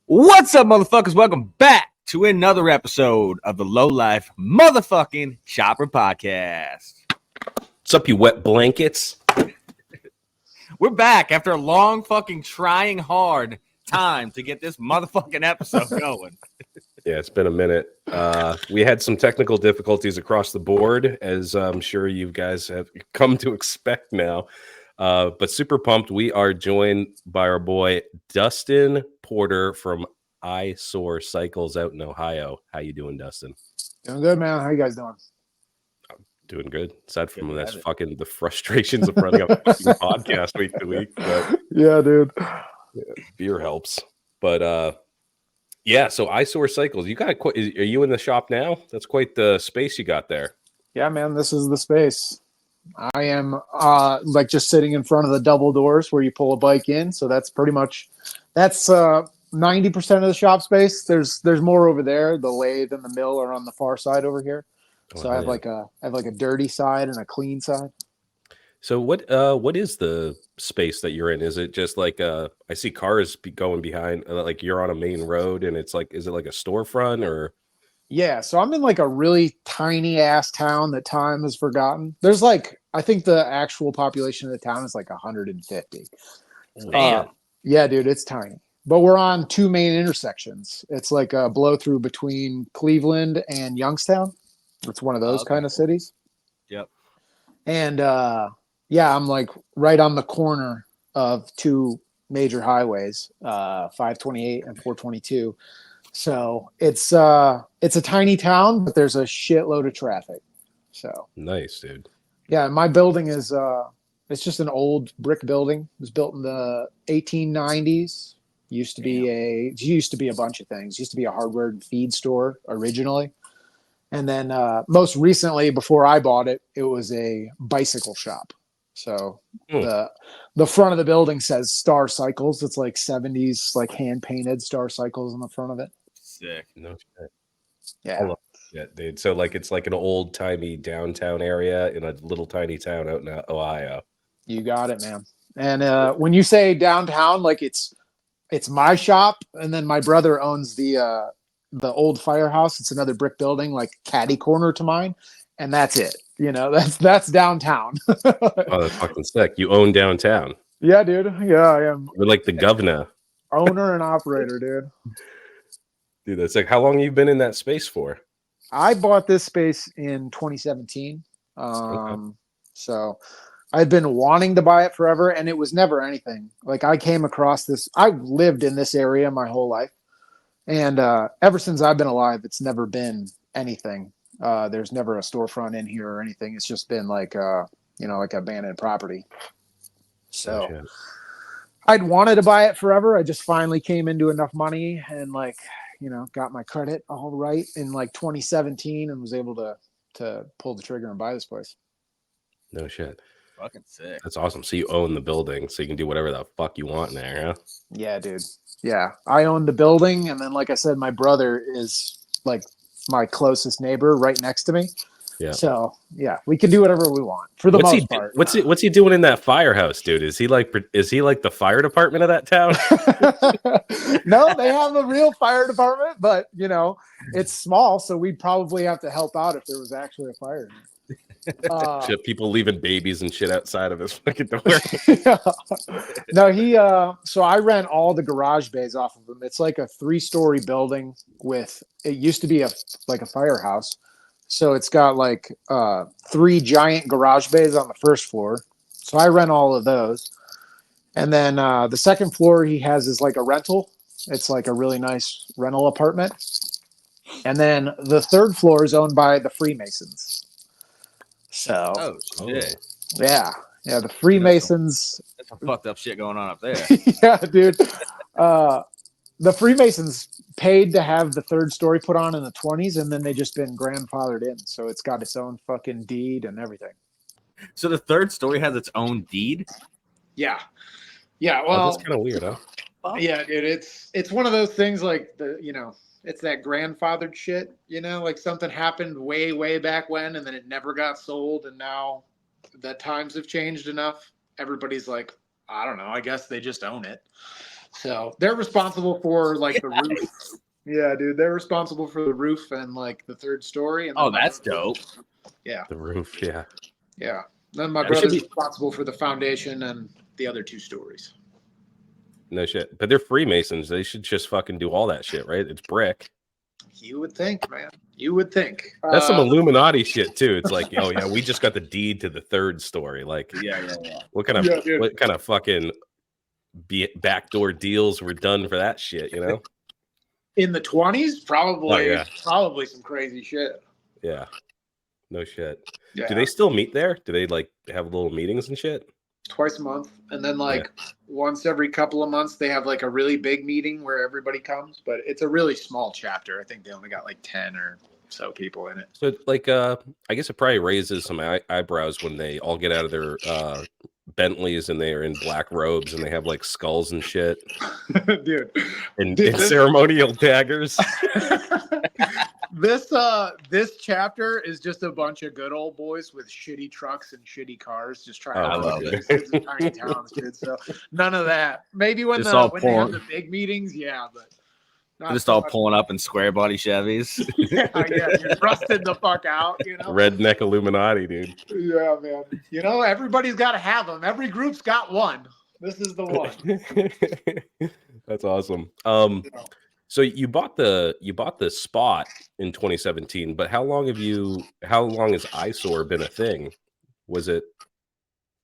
What's up, motherfuckers? Welcome back to another episode of the Low Life Motherfucking Shopper Podcast. What's up, you wet blankets? We're back after a long fucking trying hard time to get this motherfucking episode going. Yeah, it's been a minute. We had some technical difficulties across the board, as I'm sure you guys have come to expect now. But super pumped. We are joined by our boy Dustin Porter from Eyesore Cycles out in Ohio. How you doing, Dustin? Doing good, man. How you guys doing? Doing good. Aside from this fucking the frustrations of running a fucking podcast week to week. But yeah, dude. Yeah, beer helps. But yeah, so Eyesore Cycles. You got are you in the shop now? That's quite the space you got there. Yeah, man. This is the space. I am like just sitting in front of the double doors where you pull a bike in. So that's pretty much 90% of the shop space. There's more over there. The lathe and the mill are on the far side over here. So I have like a dirty side and a clean side. So what is the space that you're in? Is it just like I see cars going behind, like you're on a main road, and it's like, is it like a storefront or? Yeah, so I'm in like a really tiny ass town that time has forgotten. There's like, I think the actual population of the town is like 150. Man. Yeah, dude, it's tiny. But we're on two main intersections. It's like a blow through between Cleveland and Youngstown. It's one of those kind of cities. Yep. And yeah, I'm like right on the corner of two major highways, 528 and 422. So it's a tiny town, but there's a shitload of traffic. So Nice, dude. yeah, my building is it's just an old brick building. It was built in the 1890s. Used to be a bunch of things. Used to be a hardware and feed store originally. And then most recently, before I bought it, it was a bicycle shop. So the front of the building says Star Cycles. It's like 70s, like hand painted Star Cycles on the front of it. Sick. No shit. Yeah. Yeah, dude. So like it's like an old timey downtown area in a little tiny town out in Ohio. You got it, man. And when you say downtown, like it's my shop, and then my brother owns the old firehouse. It's another brick building, like catty corner to mine, and that's it. You know, that's downtown. Oh, that's fucking sick. You own downtown. Yeah, dude. Yeah, I am. You're like the governor. Owner and operator, dude. Dude, that's like, how long you been in that space for? I bought this space in 2017. Okay. So I've been wanting to buy it forever, and it was never anything. Like I came across this. I've lived in this area my whole life. And ever since I've been alive, it's never been anything. There's never a storefront in here or anything. It's just been like, like abandoned property. So I'd wanted to buy it forever. I just finally came into enough money and got my credit all right in like 2017 and was able to pull the trigger and buy this place. No shit. Fucking sick. That's awesome. So you own the building, so you can do whatever the fuck you want in there, huh? Yeah, dude. Yeah, I own the building, and then like I said, my brother is like my closest neighbor right next to me. Yeah. So yeah, we can do whatever we want for the most part. What's he doing in that firehouse, dude? Is he like the fire department of that town? No, they have a real fire department, but it's small, so we'd probably have to help out if there was actually a fire. Shit, people leaving babies and shit outside of his fucking door. Yeah. No, so I rent all the garage bays off of him. It's like a 3-story building it used to be a firehouse. So it's got like 3 giant garage bays on the first floor. So I rent all of those. And then the second floor he has is like a rental. It's like a really nice rental apartment. And then the third floor is owned by the Freemasons. So, yeah, the Freemasons. That's some fucked up shit going on up there. Yeah, dude. The Freemasons paid to have the third story put on in the 20s, and then they just been grandfathered in. So it's got its own fucking deed and everything. So the third story has its own deed? Yeah. Yeah. Well, that's kind of weird, huh? Yeah, dude. It's one of those things like it's that grandfathered shit, like something happened way, way back when, and then it never got sold. And now that times have changed enough. Everybody's like, I don't know, I guess they just own it. So they're responsible for like the roof. Yeah, dude, they're responsible for the roof and like the third story. And then Oh, that's dope. Yeah, The roof, yeah. yeah. Then my That should brother's be- responsible for the foundation and the other 2 stories. No shit. But they're Freemasons. They should just fucking do all that shit, right? It's brick. You would think, man. You would think. That's some Illuminati shit too. It's like, oh yeah, we just got the deed to the 3rd story. Like, Yeah. what kind of fucking backdoor deals were done for that shit? You know? In the 20s, probably. Oh, yeah. Probably some crazy shit. Yeah. No shit. Yeah. Do they still meet there? Do they like have little meetings and shit? Twice a month, and then like once every couple of months they have like a really big meeting where everybody comes, but it's a really small chapter. I think they only got like 10 or so people in it. So like I guess it probably raises some eyebrows when they all get out of their Bentleys and they're in black robes and they have like skulls and shit Dude, and ceremonial daggers. This chapter is just a bunch of good old boys with shitty trucks and shitty cars just trying I to love it. It's in tiny towns, dude. So none of that. Maybe when Just all when they have porn. the big meetings, yeah, but not Just so all much. pulling up in square body Chevys. Yeah, you're rusted the fuck out, you know. Redneck Illuminati, dude. Yeah, man. You know, everybody's got to have them. Every group's got one. This is the one. That's awesome. So you bought the spot in 2017, but how long has Eyesore been a thing? Was it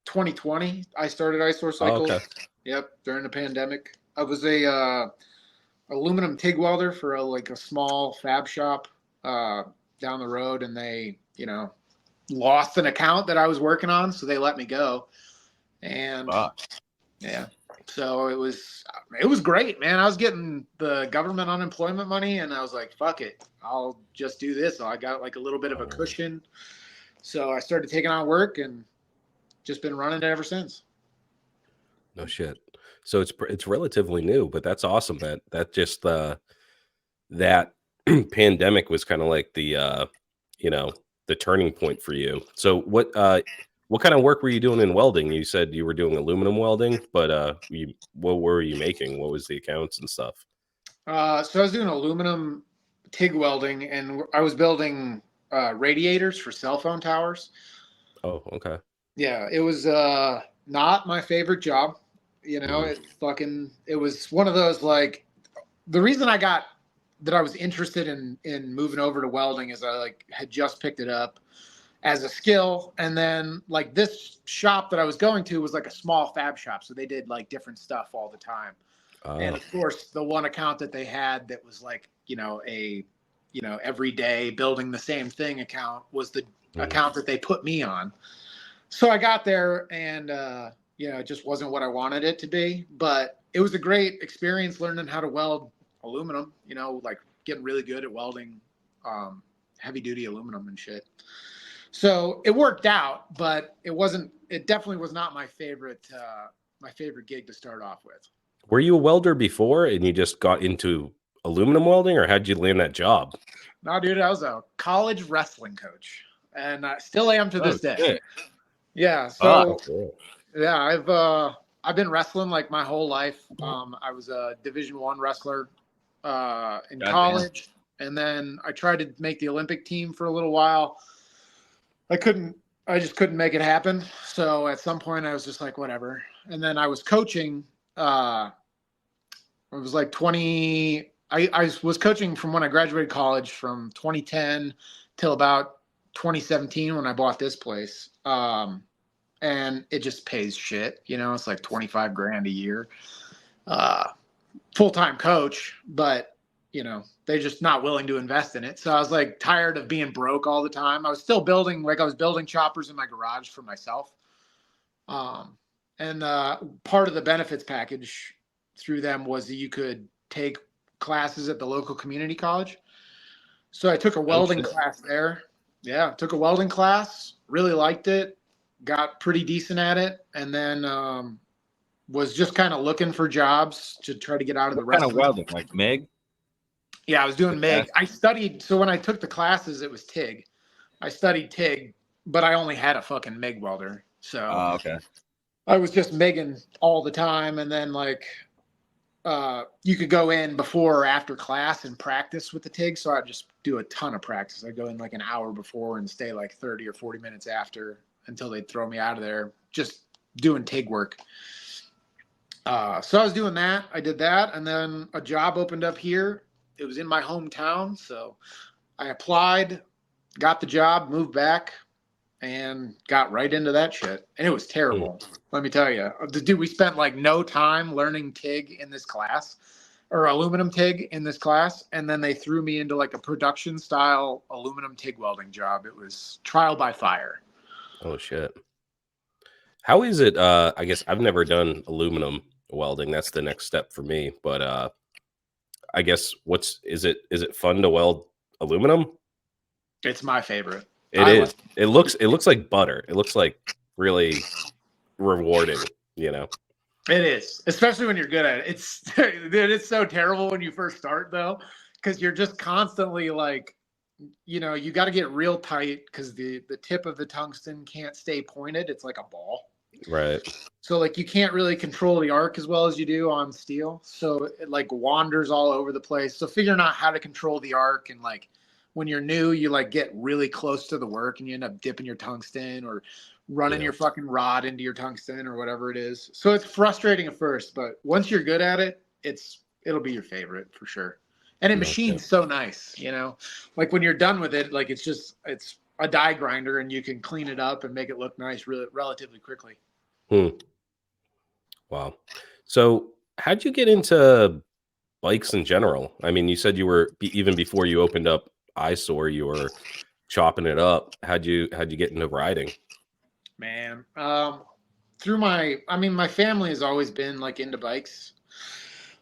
2020? I started Eyesore Cycles. okay. Yep, during the pandemic. I was a aluminum TIG welder for a small fab shop down the road, and they, lost an account that I was working on, so they let me go. And yeah, so it was great, man. I was getting the government unemployment money, and I was like, fuck it, I'll just do this. So I got like a little bit of a cushion. So I started taking on work and just been running it ever since. No shit. So it's relatively new, but that's awesome. That just that pandemic was kind of like the the turning point for you. So what kind of work were you doing in welding? You said you were doing aluminum welding, but what were you making? What was the accounts and stuff? So I was doing aluminum TIG welding, and I was building radiators for cell phone towers. Oh, okay. Yeah, it was not my favorite job. It was one of those, like, the reason I was interested in moving over to welding is I had just picked it up as a skill, and then like this shop that I was going to was like a small fab shop, so they did like different stuff all the time. And of course, the one account that they had that was like every day building the same thing account was the account that they put me on. So I got there, and it just wasn't what I wanted it to be, but it was a great experience learning how to weld aluminum, like getting really good at welding heavy duty aluminum and shit. So it worked out, but it definitely was not my favorite gig to start off with. Were you a welder before and you just got into aluminum welding, or how'd you land that job? No, dude, I was a college wrestling coach, and I still am to this day. Shit. Yeah. So Cool. yeah, I've been wrestling like my whole life. I was a Division I wrestler in college, and then I tried to make the Olympic team for a little while. I just couldn't make it happen. So at some point I was just like, whatever. And then I was coaching. It was like I was coaching from when I graduated college from 2010 till about 2017 when I bought this place. And it just pays shit. It's like 25 grand a year. Full-time coach, but they're just not willing to invest in it. So I was like tired of being broke all the time. I was still building choppers in my garage for myself. And part of the benefits package through them was that you could take classes at the local community college. So I took a welding class there. Yeah, took a welding class, really liked it, got pretty decent at it, and then was just kind of looking for jobs to try to get out of the What kind wrestling. of welding? Like MIG? Yeah, I was doing MIG. I studied, so when I took the classes, it was TIG. I studied TIG, but I only had a fucking MIG welder. So Okay. I was just MIGing all the time. And then you could go in before or after class and practice with the TIG. So I just do a ton of practice. I go in like an hour before and stay like 30 or 40 minutes after until they throw me out of there, just doing TIG work. So I was doing that. I did that. And then a job opened up here. It was in my hometown. So I applied, got the job, moved back, and got right into that shit. And it was terrible. Let me tell you, dude, we spent like no time learning TIG in this class, or aluminum TIG in this class. And then they threw me into like a production style aluminum TIG welding job. It was trial by fire. Oh shit. How is it? I guess I've never done aluminum welding. That's the next step for me. But I guess is it fun to weld aluminum? It's my favorite. It is. It looks like butter. It looks like really rewarding, you know. It is, especially when you're good at it. It's so terrible when you first start though, because you're just constantly like, you know, you got to get real tight because the tip of the tungsten can't stay pointed. It's like a ball. Right. So like you can't really control the arc as well as you do on steel. So it like wanders all over the place. So figuring out how to control the arc, and like when you're new, you like get really close to the work and you end up dipping your tungsten or running your fucking rod into your tungsten or whatever it is. So it's frustrating at first, but once you're good at it, it'll be your favorite for sure. And it machines so nice, you know, like when you're done with it, like it's a die grinder and you can clean it up and make it look nice really relatively quickly. Wow. So how'd you get into bikes in general? I mean, you said you were even before you opened up Eyesore, you were chopping it up. How'd you get into riding? Man, through my family has always been like into bikes.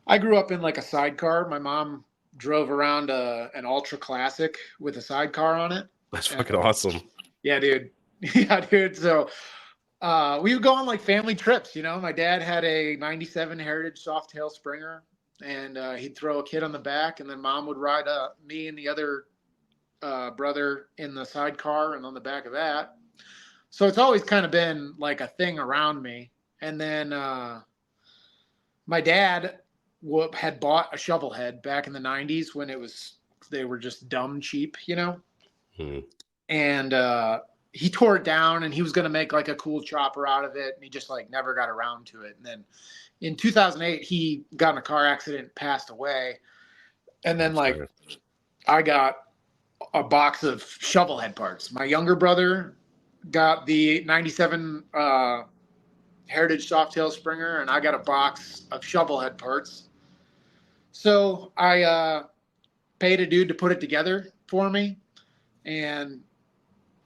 I grew up in like a sidecar. My mom drove around an ultra classic with a sidecar on it. That's fucking awesome. Yeah, dude. Yeah, dude. So we would go on like family trips, you know. My dad had a 97 Heritage Softail Springer, and he'd throw a kid on the back, and then mom would ride me and the other brother in the sidecar and on the back of that. So it's always kind of been like a thing around me. And then my dad had bought a shovel head back in the 90s when they were just dumb cheap, you know. And he tore it down, and he was going to make like a cool chopper out of it, and he just like never got around to it. And then in 2008 he got in a car accident, passed away. And then like I got a box of shovel head parts. My younger brother got the 97 Heritage Softail Springer, and I got a box of shovel head parts. So I paid a dude to put it together for me, and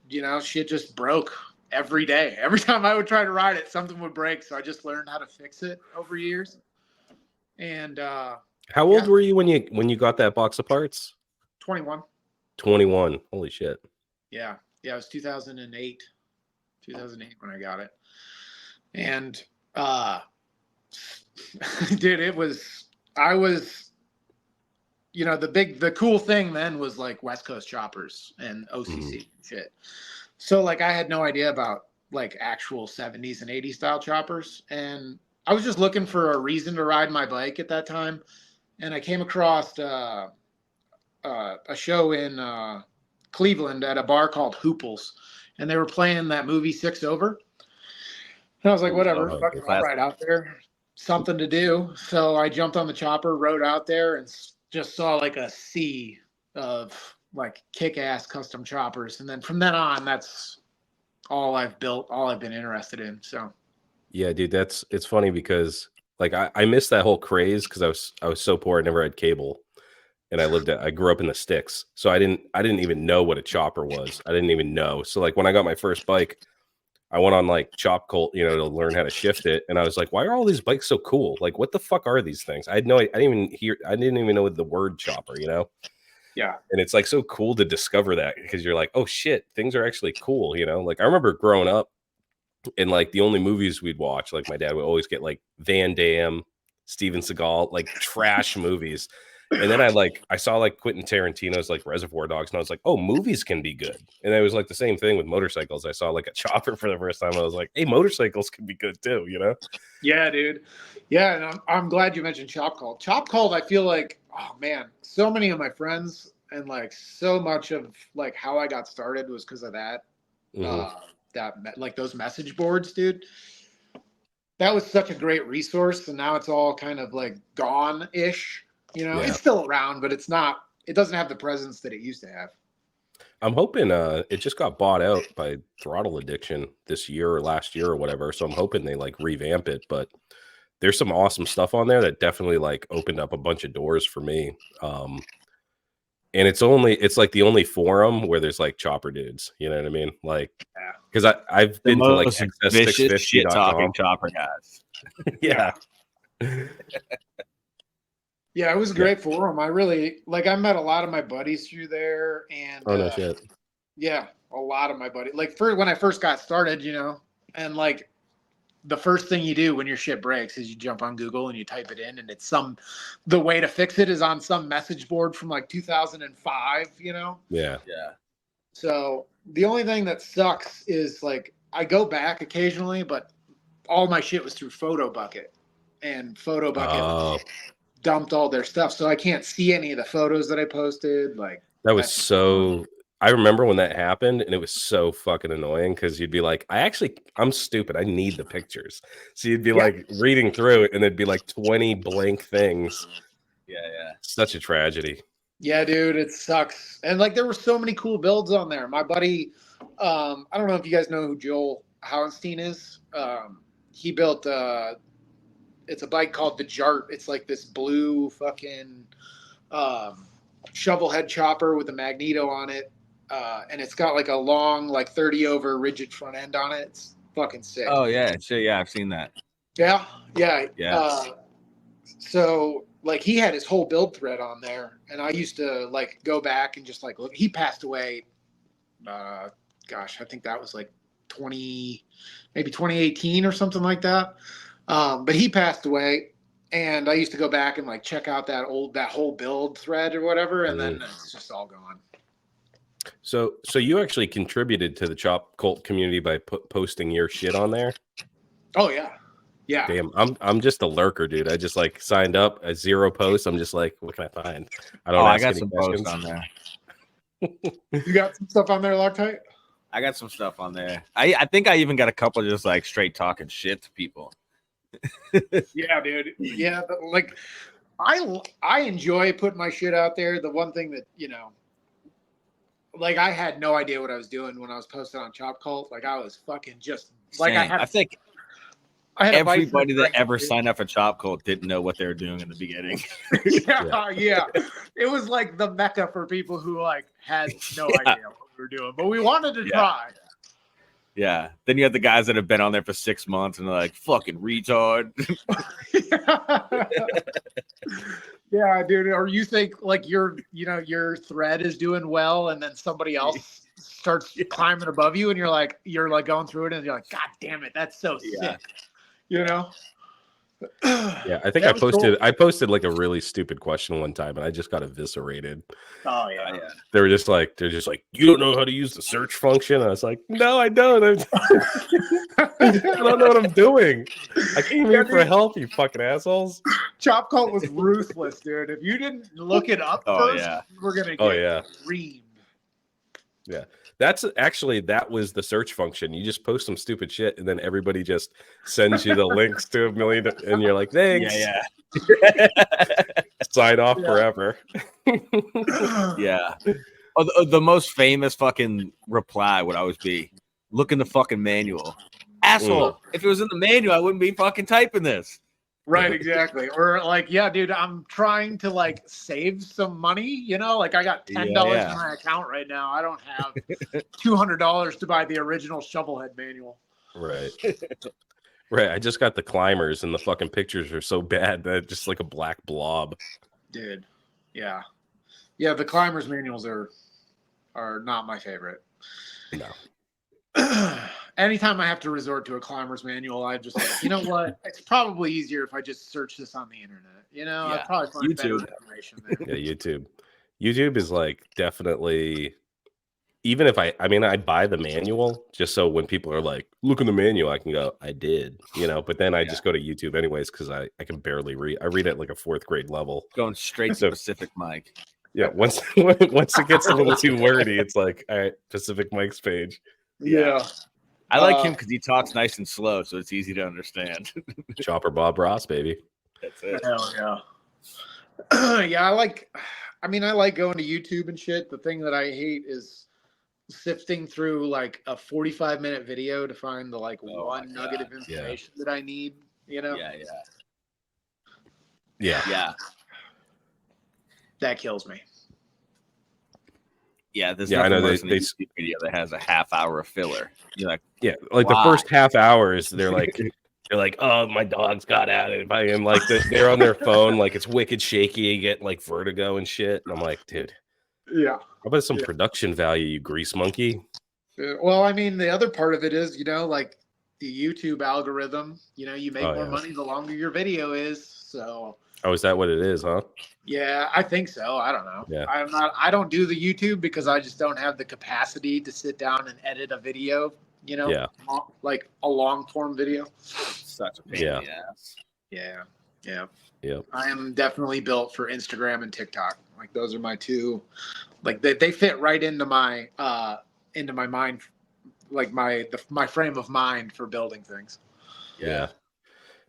you know, shit just broke every day. Every time I would try to ride it, something would break. So I just learned how to fix it over years. And how old were you when you got that box of parts? 21. 21. Holy shit. Yeah. Yeah, it was 2008 when I got it. And dude, I was, you know, the cool thing then was like West Coast choppers and OCC and shit. So like I had no idea about like actual 70s and 80s style choppers, and I was just looking for a reason to ride my bike at that time, and I came across a show in Cleveland at a bar called Hooples, and they were playing that movie 6 Over. And I was like, whatever, fucking I'll ride out there, something to do. So I jumped on the chopper, rode out there, and just saw like a sea of like kick-ass custom choppers. And then from then on, that's all I've built, all I've been interested in. So yeah, dude, it's funny because like I missed that whole craze because I was so poor. I never had cable, and I grew up in the sticks, so I didn't even know what a chopper was. I didn't even know. So like when I got my first bike, I went on like Chop Cult, you know, to learn how to shift it, and I was like, why are all these bikes so cool? Like, what the fuck are these things? I didn't even know the word chopper, you know. Yeah. And it's like so cool to discover that because you're like, oh shit, things are actually cool, you know. Like I remember growing up, and like the only movies we'd watch, like my dad would always get like Van Damme, Steven Seagal, like trash movies. And then I saw like Quentin Tarantino's like Reservoir Dogs, and I was like, oh, movies can be good. And it was like the same thing with motorcycles. I saw like a chopper for the first time. I was like, hey, motorcycles can be good too, you know? Yeah, dude. Yeah, and I'm glad you mentioned Chop Called. Chop Called, I feel like, oh man, so many of my friends and like so much of like how I got started was because of that. Like those message boards, dude. That was such a great resource, and now it's all kind of like gone-ish. You know, it's still around, but it's not. It doesn't have the presence that it used to have. I'm hoping it just got bought out by Throttle Addiction this year or last year or whatever. So I'm hoping they like revamp it. But there's some awesome stuff on there that definitely like opened up a bunch of doors for me. And it's like the only forum where there's like chopper dudes. You know what I mean? Like, because I've been to like vicious shit talking access650.com. chopper guys. Yeah. Yeah, it was a great forum. I really like. I met a lot of my buddies through there, and Oh no shit. yeah, a lot of my buddies. Like when I first got started, you know, and like the first thing you do when your shit breaks is you jump on Google and you type it in, and it's the way to fix it is on some message board from like 2005. You know. Yeah. So the only thing that sucks is like I go back occasionally, but all my shit was through PhotoBucket, and PhotoBucket dumped all their stuff, so I can't see any of the photos that I posted. Like that was so. I remember when that happened, and it was so fucking annoying because you'd be like, I'm stupid. I need the pictures. So you'd be like reading through it, and there'd be like 20 blank things. Yeah. Such a tragedy. Yeah, dude, it sucks. And like there were so many cool builds on there. My buddy, I don't know if you guys know who Joel Hauenstein is. He built it's a bike called the Jart. It's like this blue fucking shovel head chopper with a magneto on it. And it's got like a long, like 30 over rigid front end on it. It's fucking sick. Oh yeah, sure. Yeah, I've seen that. Yeah. So like he had his whole build thread on there, and I used to like go back and just like look. He passed away. Gosh, I think that was like maybe 2018 or something like that. But he passed away, and I used to go back and like check out that whole build thread or whatever, and then it's just all gone. So you actually contributed to the Chop Cult community by posting your shit on there? Oh yeah. Yeah. Damn, I'm just a lurker, dude. I just like signed up at 0 posts. I'm just like, what can I find? I don't. I got some posts on there. You got some stuff on there, Loctite? I got some stuff on there. I think I even got a couple of just like straight talking shit to people. Yeah, dude. Yeah, but like I enjoy putting my shit out there. The one thing that, you know, like I had no idea what I was doing when I was posting on Chop Cult. Like I was fucking just like Same. I think everybody that ever signed up for Chop Cult didn't know what they were doing in the beginning. Yeah. It was like the mecca for people who like had no idea what we were doing, but we wanted to try. Yeah. Then you have the guys that have been on there for 6 months and they're like, fucking retard. Yeah, dude. Or you think like your thread is doing well, and then somebody else starts climbing above you, and you're like going through it, and you're like, God damn it, that's so sick. You know? Yeah, I think I posted like a really stupid question one time, and I just got eviscerated. Oh yeah. They're just like, you don't know how to use the search function. I was like, no, I don't. I don't know what I'm doing. I came here for help, you fucking assholes. Chop Cult was ruthless, dude. If you didn't look it up first, we're gonna get reamed. Yeah. That was the search function. You just post some stupid shit, and then everybody just sends you the links to a million, and you're like, thanks. Yeah. Sign off forever. Yeah. The most famous fucking reply would always be, look in the fucking manual. Asshole. If it was in the manual, I wouldn't be fucking typing this. Right, exactly. Or like, yeah, dude, I'm trying to like save some money, you know, like I got $10 in my account right now. I don't have $200 to buy the original Shovelhead manual. Right. Right. I just got the climbers, and the fucking pictures are so bad that it's just like a black blob. Dude. Yeah. Yeah, the climbers manuals are not my favorite. No. anytime I have to resort to a climber's manual, I just like, you know what? It's probably easier if I just search this on the internet. You know, Yeah. I'd probably find better YouTube. information there. Yeah, YouTube. YouTube is like definitely. Even if I mean, I buy the manual just so when people are like, look in the manual, I can go, I did, you know, but then I just go to YouTube anyways because I can barely read. I read at like a 4th grade level. Going straight to Pacific Mike. Yeah, once it gets a little too wordy, it's like, all right, Pacific Mike's page. Yeah. I like him because he talks nice and slow, so it's easy to understand. Chopper Bob Ross, baby. That's it. Hell yeah. Yeah, I like going to YouTube and shit. The thing that I hate is sifting through like a 45-minute video to find the like one nugget of information that I need, you know? Yeah. That kills me. Yeah, there's I know nothing worse than a YouTube video that has a half hour of filler. You're like, like why? the first half hour is they're like, oh, my dog's got at it. And like they're on their phone, like it's wicked shaky, you get like vertigo and shit. And I'm like, dude. Yeah. How about some production value, you grease monkey? Well, I mean, the other part of it is, you know, like the YouTube algorithm, you know, you make more money the longer your video is. So. Oh, is that what it is, huh? Yeah, I think so. I don't know. Yeah. I don't do the YouTube because I just don't have the capacity to sit down and edit a video, you know? Yeah. Like a long form video. Such a pain in the ass. Yeah. Yeah. I am definitely built for Instagram and TikTok. Like those are my two, like they fit right into my mind, like my frame of mind for building things. Yeah.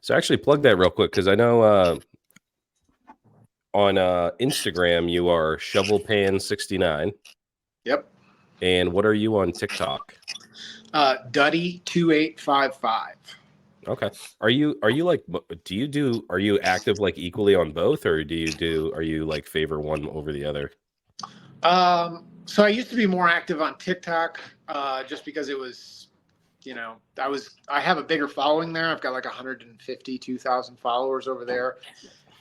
So actually plug that real quick because I know on Instagram you are shovelpan69. Yep. And what are you on TikTok? Duddy2855. Okay. Are you like, are you active like equally on both, or are you like favor one over the other? So I used to be more active on TikTok, just because it was, you know, I have a bigger following there. I've got like 152,000 followers over there.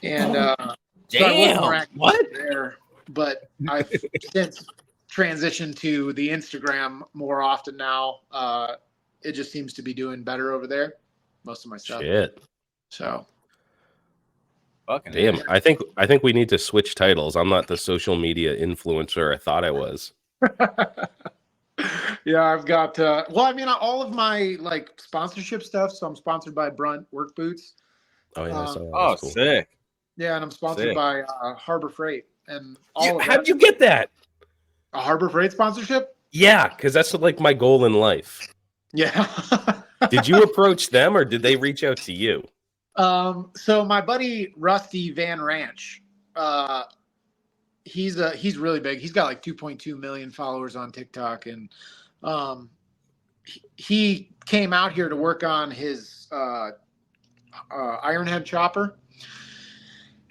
And, so I was more active there, but I've since transitioned to the Instagram more often now. It just seems to be doing better over there. Most of my stuff. Shit. So. Fucking damn. I think we need to switch titles. I'm not the social media influencer I thought I was. Yeah, I've got. Well, I mean, all of my like sponsorship stuff. So I'm sponsored by Brunt Work Boots. Oh yeah. Oh, cool. Sick. Yeah, and I'm sponsored by Harbor Freight and all. How'd you get that? A Harbor Freight sponsorship? Yeah, because that's like my goal in life. Yeah. Did you approach them or did they reach out to you? So my buddy Rusty Van Ranch, he's really big. He's got like 2.2 million followers on TikTok, and he came out here to work on his Ironhead chopper.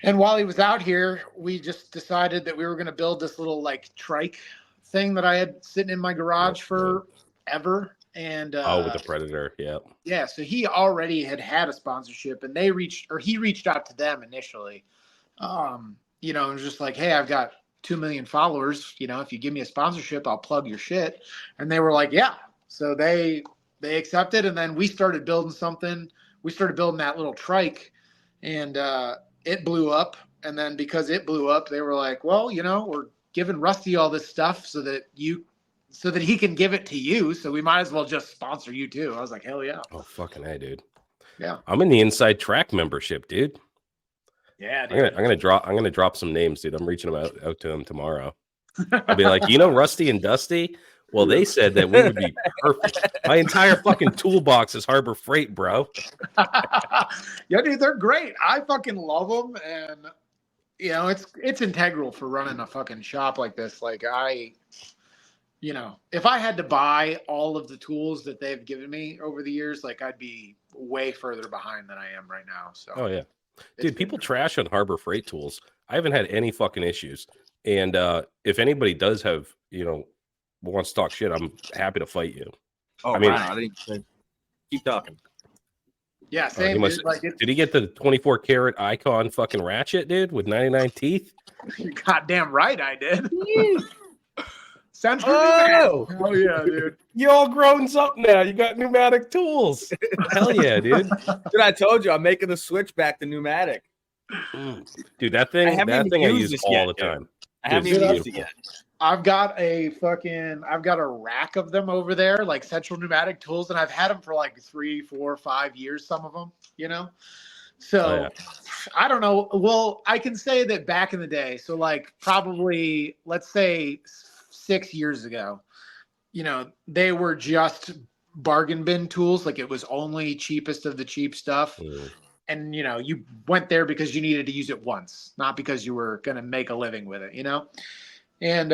And while he was out here, we just decided that we were going to build this little like trike thing that I had sitting in my garage forever. And with the Predator, yeah. So he already had a sponsorship, and he reached out to them initially. You know, and was just like, hey, I've got 2 million followers. You know, if you give me a sponsorship, I'll plug your shit. And they were like, yeah. So they accepted, and then we started building something. We started building that little trike, and it blew up. And then because it blew up, they were like, well, you know, we're giving Rusty all this stuff so that he can give it to you. So we might as well just sponsor you too. I was like, hell yeah. Oh, fucking hey, dude. Yeah. I'm in the Inside Track membership, dude. Yeah, dude. I'm gonna drop some names, dude. I'm reaching them out to them tomorrow. I'll be like, you know, Rusty and Dusty? Well, they said that we would be perfect. My entire fucking toolbox is Harbor Freight, bro. Yeah, dude, they're great. I fucking love them. And, you know, it's integral for running a fucking shop like this. Like you know, if I had to buy all of the tools that they've given me over the years, like I'd be way further behind than I am right now. So, oh yeah, dude, people trash on Harbor Freight tools. I haven't had any fucking issues. And if anybody does have, you know, wants to talk shit, I'm happy to fight you. Oh, I mean, I didn't keep talking. Yeah, same. Did he get the 24 karat Icon fucking ratchet, dude, with 99 teeth? You're goddamn right, I did. Central Oh, pneumatic. Oh yeah, dude. you all grown up now. You got pneumatic tools. Hell yeah, dude. Dude, I told you I'm making the switch back to pneumatic. Dude, that I thing haven't even I used use this all yet, the time. I Dude, haven't it's even used it beautiful. yet. I've got a rack of them over there, like Central Pneumatic tools, and I've had them for like 3, 4, 5 years. Some of them, you know. So Oh, yeah. I don't know. Well, I can say that back in the day, so like probably let's say 6 years ago, you know, they were just bargain bin tools. Like it was only cheapest of the cheap stuff. And you know, you went there because you needed to use it once, not because you were going to make a living with it, you know. And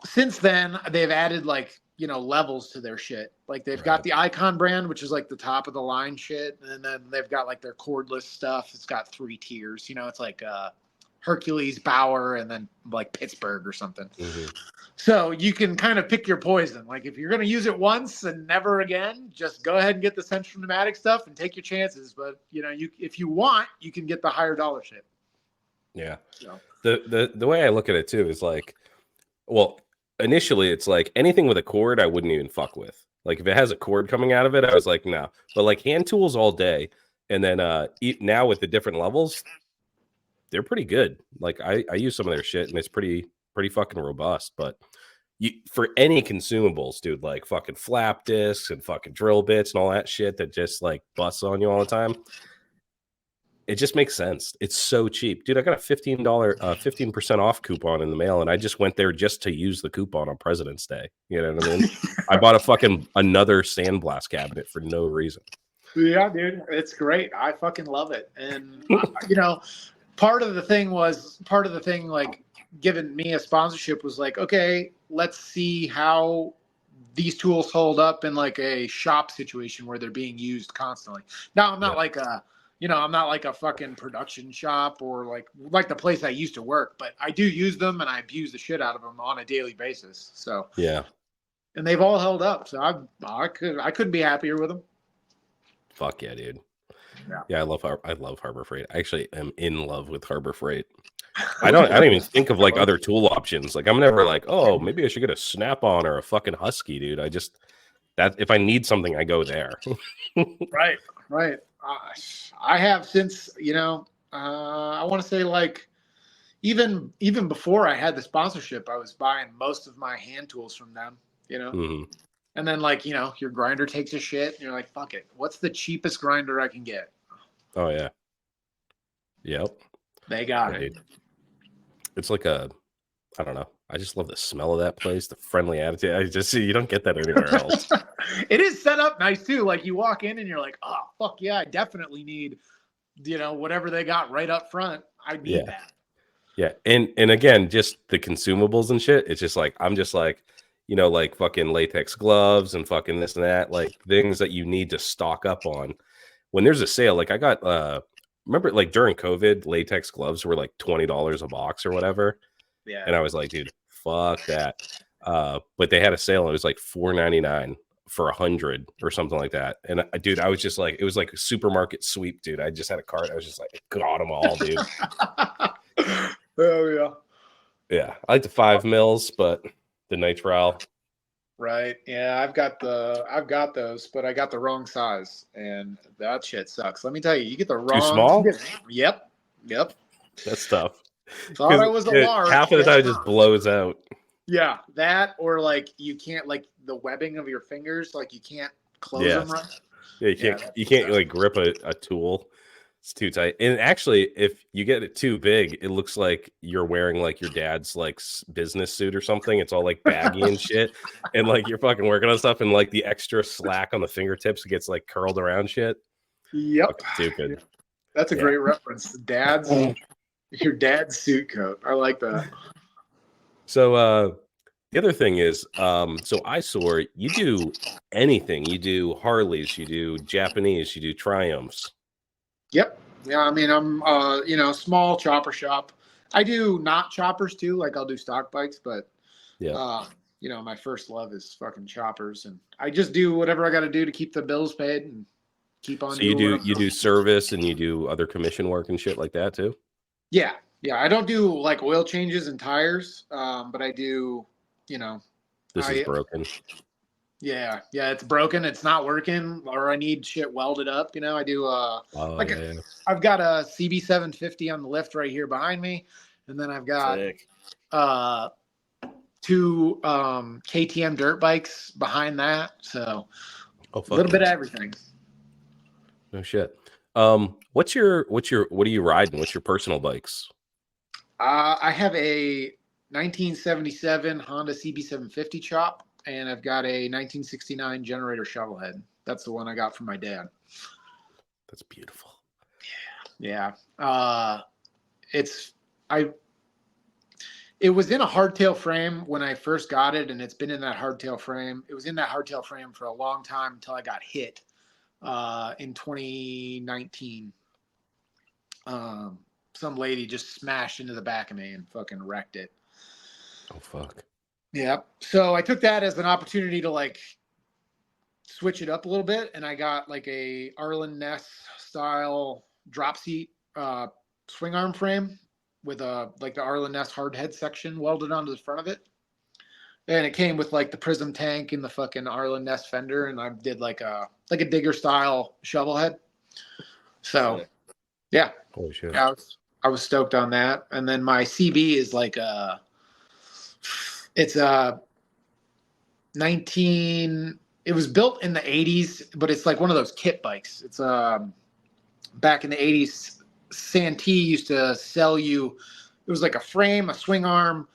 since then, they've added like, you know, levels to their shit. Like they've got the Icon brand, which is like the top of the line shit, and then they've got like their cordless stuff. It's got 3 tiers. You know, it's like Hercules, Bauer, and then like Pittsburgh or something. So you can kind of pick your poison. Like if you're going to use it once and never again, just go ahead and get the Central Pneumatic stuff and take your chances. But you know, if you want, you can get the higher dollar shit. Yeah. So. The way I look at it too is like, well, initially it's like anything with a cord I wouldn't even fuck with. Like if it has a cord coming out of it, I was like, no. But like hand tools all day, and then now with the different levels, they're pretty good. Like I use some of their shit, and it's pretty fucking robust. But for any consumables, dude, like fucking flap discs and fucking drill bits and all that shit that just like busts on you all the time, it just makes sense. It's so cheap, dude. I got a $15 15% off coupon in the mail, and I just went there just to use the coupon on President's Day. You know what I mean? I bought another sandblast cabinet for no reason. Yeah, dude, it's great. I fucking love it. And you know, part of the thing like giving me a sponsorship was like, okay, let's see how these tools hold up in like a shop situation where they're being used constantly. Now I'm not like a, you know, I'm not like a fucking production shop or like the place I used to work, but I do use them and I abuse the shit out of them on a daily basis. So yeah, and they've all held up. So I couldn't be happier with them. Fuck yeah, dude. Yeah. Yeah, I love Harbor Freight. I actually am in love with Harbor Freight. I don't even think of like other tool options. Like I'm never like, oh, maybe I should get a Snap-on or a fucking Husky, dude. I just that if I need something, I go there. Right. I have since, you know, I want to say like even before I had the sponsorship, I was buying most of my hand tools from them, you know. And then like, you know, your grinder takes a shit and you're like, fuck it. What's the cheapest grinder I can get? Oh yeah. Yep. They got it. Dude. It's like I don't know. I just love the smell of that place, the friendly attitude. I just see you don't get that anywhere else. It is set up nice too. Like you walk in and you're like, oh fuck yeah, I definitely need, you know, whatever they got right up front. I need that. Yeah. And again, just the consumables and shit. It's just like I'm just like, you know, like fucking latex gloves and fucking this and that, like things that you need to stock up on when there's a sale. Like I got remember like during COVID, latex gloves were like $20 a box or whatever. Yeah. And I was like, dude, fuck that. But they had a sale and it was like $4.99 for 100 or something like that. And dude, I was just like, it was like a supermarket sweep, dude. I just had a cart. I was just like, got them all, dude. Oh yeah. Yeah. I like the 5 mils, but the nitrile. Right. Yeah, I've got those, but I got the wrong size, and that shit sucks. Let me tell you, you get the wrong. Too small? Yep. That's tough. Thought I was a large. Half of the time it just blows out. Yeah, that or like you can't like the webbing of your fingers, like you can't close them right. Yeah, you can't like grip a tool. It's too tight. And actually, if you get it too big, it looks like you're wearing like your dad's like business suit or something. It's all like baggy and shit. And like you're fucking working on stuff and like the extra slack on the fingertips gets like curled around shit. Yep. Fucking stupid. That's a great reference. Your dad's suit coat. I like that. So the other thing is, so Eyesore, you do anything. You do Harleys, you do Japanese, you do Triumphs. Yep. Yeah, I mean, I'm you know, small chopper shop. I do not choppers too, like I'll do stock bikes, but you know, my first love is fucking choppers, and I just do whatever I got to do to keep the bills paid and keep on. So you do service and you do other commission work and shit like that too? Yeah. I don't do like oil changes and tires, but I do you know, This is broken. Yeah, it's broken. It's not working, or I need shit welded up. You know, I do. I've got a CB750 on the lift right here behind me, and then I've got two KTM dirt bikes behind that. So a little bit of everything. No shit. What are you riding? What's your personal bikes? I have a 1977 Honda CB750 chop. And I've got a 1969 generator shovelhead. That's the one I got from my dad. That's beautiful. Yeah. It was in a hardtail frame when I first got it, and it's been in that hardtail frame. It was in that hardtail frame for a long time until I got hit in 2019. Some lady just smashed into the back of me and fucking wrecked it. Oh, fuck. Yeah. So I took that as an opportunity to like switch it up a little bit. And I got like a Arlen Ness style drop seat swing arm frame with like the Arlen Ness hard head section welded onto the front of it. And it came with like the Prism tank and the fucking Arlen Ness fender. And I did like a digger style shovel head. So yeah. Holy shit. I was stoked on that. And then my CB is like it's a 19. It was built in the 80s, but it's like one of those kit bikes. It's back in the 80s, Santee used to sell you. It was like a frame, a swing arm,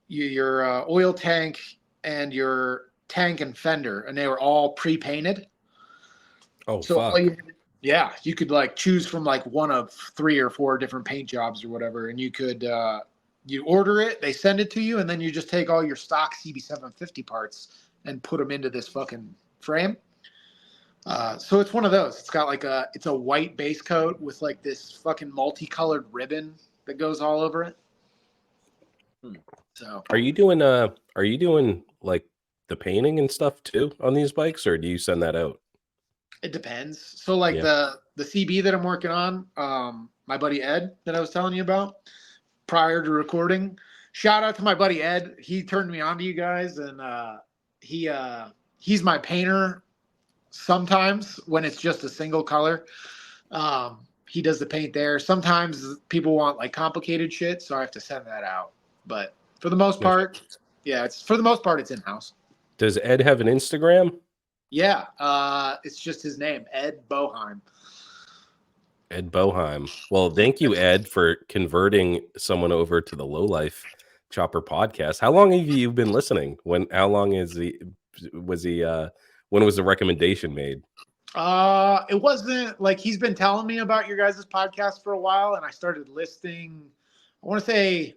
your oil tank, and your tank and fender, and they were all pre-painted. Oh, so fuck. You could like choose from like one of 3 or 4 different paint jobs or whatever, and you could. You order it, they send it to you, and then you just take all your stock CB750 parts and put them into this fucking frame. So it's one of those. It's got like it's a white base coat with like this fucking multicolored ribbon that goes all over it. So are you doing like the painting and stuff too on these bikes, or do you send that out? It depends. So like the CB that I'm working on, my buddy Ed that I was telling you about prior to recording, shout out to my buddy Ed. He turned me on to you guys, and he's my painter sometimes when it's just a single color. He does the paint there. Sometimes people want like complicated shit, so I have to send that out. But for the most part, it's in-house. Does Ed have an Instagram? Yeah, it's just his name, Ed Boheim. Ed Boheim. Well, thank you, Ed, for converting someone over to the Low Life Chopper podcast. How long have you been listening? When was the recommendation made? It wasn't like he's been telling me about your guys' podcast for a while, and I started listening. I want to say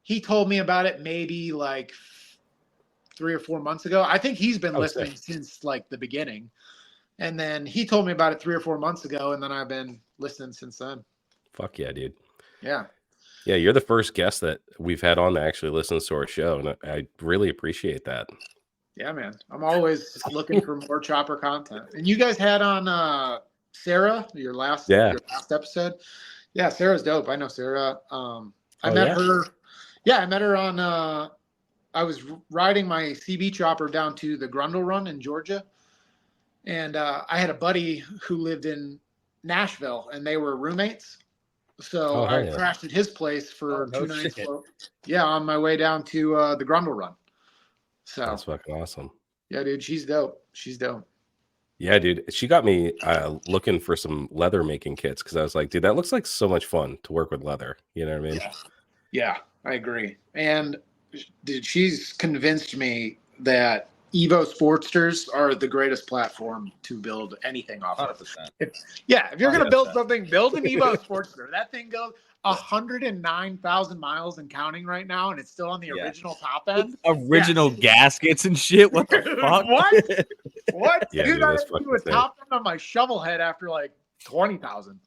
he told me about it maybe like 3 or 4 months ago. I think he's been listening since like the beginning. And then he told me about it 3 or 4 months ago, and then I've been listening since then. Fuck yeah, dude. Yeah. Yeah, you're the first guest that we've had on that actually listens to our show, and I really appreciate that. Yeah, man. I'm always looking for more chopper content. And you guys had on Sarah, your last episode. Yeah, Sarah's dope. I know Sarah. I met her. Yeah, I met her on I was riding my CB chopper down to the Grundle Run in Georgia. And I had a buddy who lived in Nashville, and they were roommates. So I crashed at his place for 2 nights. Yeah, on my way down to the Grundle Run. So that's fucking awesome. Yeah, dude, she's dope. Yeah, dude, she got me looking for some leather making kits because I was like, dude, that looks like so much fun to work with leather. You know what I mean? Yeah, I agree. And dude, she's convinced me that Evo Sportsters are the greatest platform to build anything off of. If you're going to build something, build an Evo Sportster. That thing goes 109,000 miles and counting right now, and it's still on the original top end. Original gaskets and shit. What the fuck? What? Yeah, dude, I do a insane. top end on my shovel head after like 20,000.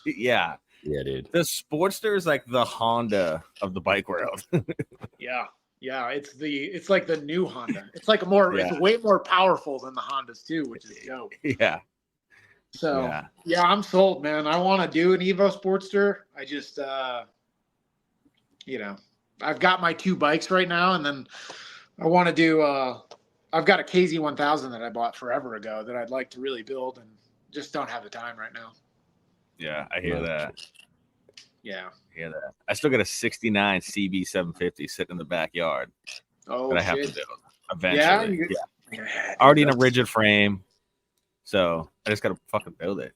Yeah. Yeah, dude. The Sportster is like the Honda of the bike world. Yeah, it's like the new Honda. It's like it's way more powerful than the Hondas too, which is dope. Yeah. So I'm sold, man. I want to do an Evo Sportster. I just I've got my 2 bikes right now, and then I want to do. I've got a KZ1000 that I bought forever ago that I'd like to really build, and just don't have the time right now. Yeah, I hear that. Yeah. I hear that. I still got a 69 CB750 sitting in the backyard Oh, that I have shit. to build eventually. Yeah. Yeah. Already in a rigid frame. So I just got to fucking build it.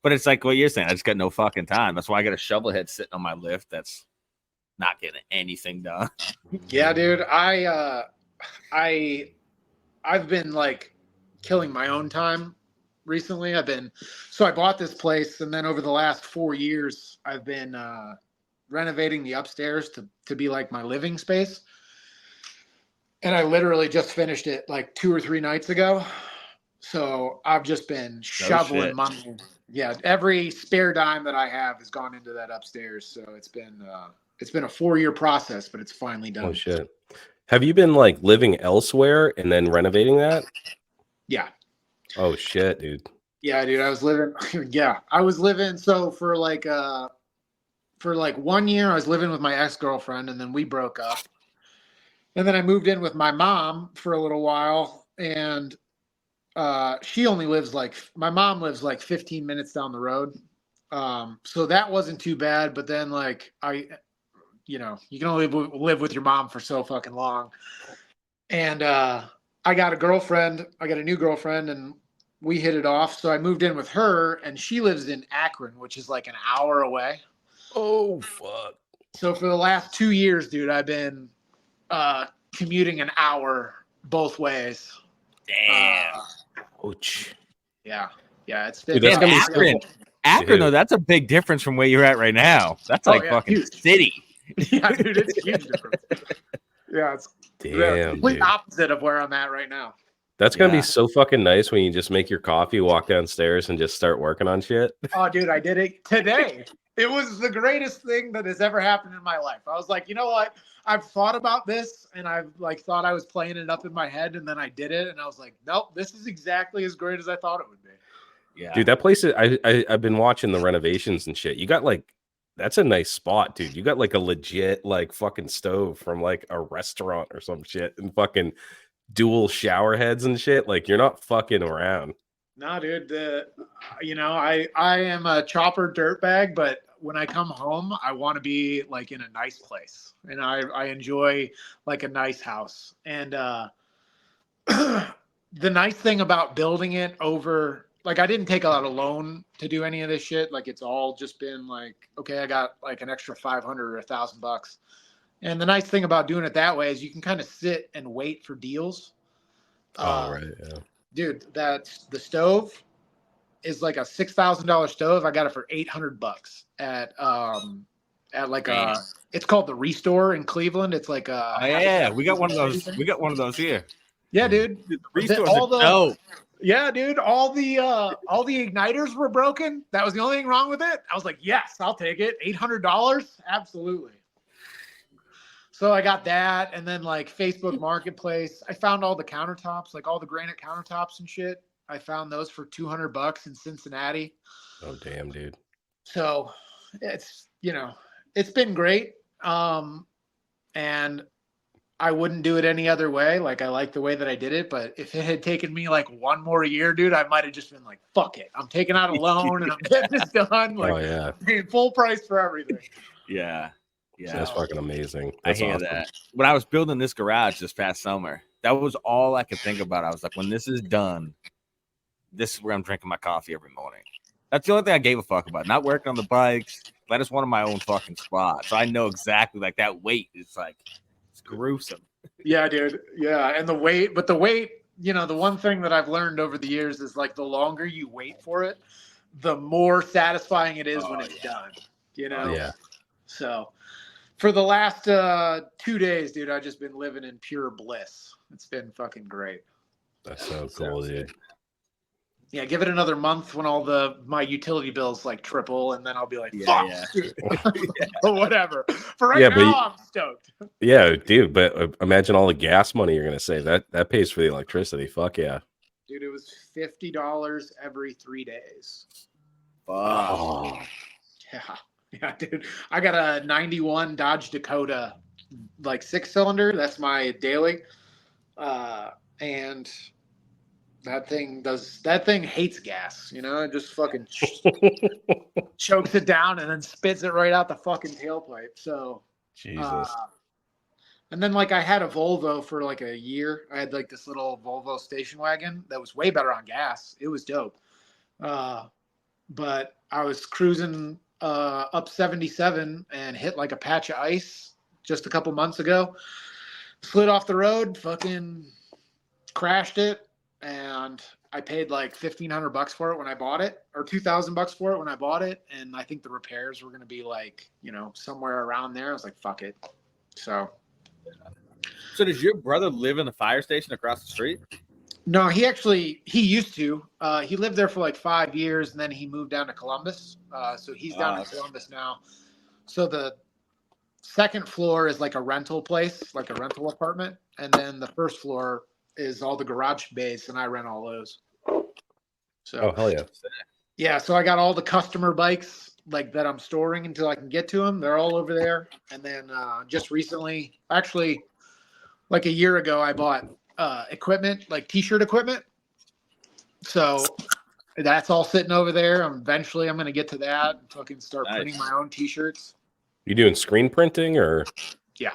But it's like what you're saying. I just got no fucking time. That's why I got a shovel head sitting on my lift that's not getting anything done. Yeah, dude. I've been like killing my own time recently. So I bought this place, and then over the last 4 years, I've been renovating the upstairs to be like my living space. And I literally just finished it like 2 or 3 nights ago. So I've just been shoveling money. Yeah, every spare dime that I have has gone into that upstairs. So it's been a 4-year process, but it's finally done. Oh shit. Have you been like living elsewhere and then renovating that? Yeah. Oh shit, dude. Yeah, dude. I was living. So for like 1 year, I was living with my ex-girlfriend, and then we broke up. And then I moved in with my mom for a little while, and she only lives my mom lives like 15 minutes down the road. So that wasn't too bad. But then you can only live with your mom for so fucking long. And I got a new girlfriend, and we hit it off. So I moved in with her, and she lives in Akron, which is like an hour away. Oh fuck. So for the last 2 years, dude, I've been commuting an hour both ways. Damn. Ouch. Yeah, it's been. Dude, that's gonna be Akron, though, that's a big difference from where you're at right now. That's like fucking huge. city. Yeah, dude, it's a huge difference. Yeah, it's the complete opposite of where I'm at right now. That's gonna be so fucking nice when you just make your coffee, walk downstairs, and just start working on shit. Oh, dude, I did it today. It was the greatest thing that has ever happened in my life. I was like, you know what? I've thought about this, and I've like thought I was playing it up in my head, and then I did it, and I was like, nope, this is exactly as great as I thought it would be. Yeah, dude, that place is. I've been watching the renovations and shit. You got like, that's a nice spot, dude. You got like a legit like fucking stove from like a restaurant or some shit, and fucking dual shower heads and shit. Like, you're not fucking around. No, dude. I am a chopper dirtbag, but when I come home, I want to be like in a nice place, and I enjoy like a nice house. And the nice thing about building it over, like, I didn't take out a loan to do any of this shit. Like, it's all just been like, okay, I got like an extra $500 or $1,000. And the nice thing about doing it that way is you can kind of sit and wait for deals. Right, yeah. Dude, the stove is like a $6,000 stove. I got it for $800 at like it's called the Restore in Cleveland. It's like we got one of those. We got one of those here. Yeah, dude. Restore. Yeah, dude. All the igniters were broken. That was the only thing wrong with it. I was like, yes, I'll take it. $800, absolutely. So I got that, and then like Facebook Marketplace, I found all the countertops, like all the granite countertops and shit. I found those for $200 in Cincinnati. Oh damn, dude. So it's been great. And I wouldn't do it any other way. Like, I like the way that I did it, but if it had taken me like one more year, dude, I might have just been like, fuck it. I'm taking out a loan and I'm getting this done. Like, paying full price for everything. Yeah. Yeah, that's fucking amazing. That's I hear awesome. That. When I was building this garage this past summer, that was all I could think about. I was like, when this is done, this is where I'm drinking my coffee every morning. That's the only thing I gave a fuck about. Not working on the bikes. I just wanted my own fucking spot. So I know exactly, like, that weight is like, it's gruesome. Yeah, dude. Yeah, and the weight, the one thing that I've learned over the years is like the longer you wait for it, the more satisfying it is when it's done. Yeah. So for the last 2 days, dude, I've just been living in pure bliss. It's been fucking great. That's so cool, dude. Yeah, give it another month when all my utility bills like triple, and then I'll be like, fuck, or whatever. For right now, I'm stoked. Yeah, dude, but imagine all the gas money you're gonna save. That pays for the electricity. Fuck yeah. Dude, it was $50 every 3 days. Fuck. Oh. Yeah, dude. I got a 91 Dodge Dakota, like 6-cylinder. That's my daily. and that thing hates gas. You know, it just fucking chokes it down and then spits it right out the fucking tailpipe. So, Jesus. and then like I had a Volvo for like a year. I had like this little Volvo station wagon that was way better on gas. It was dope. But I was cruising up 77 and hit like a patch of ice just a couple months ago. Slid off the road, fucking crashed it, and I paid like $1,500 for it when I bought it, or $2,000 for it when I bought it, and I think the repairs were going to be like, you know, somewhere around there. I was like, fuck it. So does your brother live in the fire station across the street? no, he used to. He lived there for like 5 years, and then he moved down to Columbus. So he's down in Columbus now. So the second floor is like a rental place, like a rental apartment, and then the first floor is all the garage bays, and I rent all those. So Oh hell yeah. Yeah, so I got all the customer bikes like that I'm storing until I can get to them. They're all over there. And then just recently, actually like a year ago, I bought equipment, like t-shirt equipment. So that's all sitting over there. Eventually I'm going to get to that and fucking start printing my own t-shirts. You doing screen printing or? Yeah.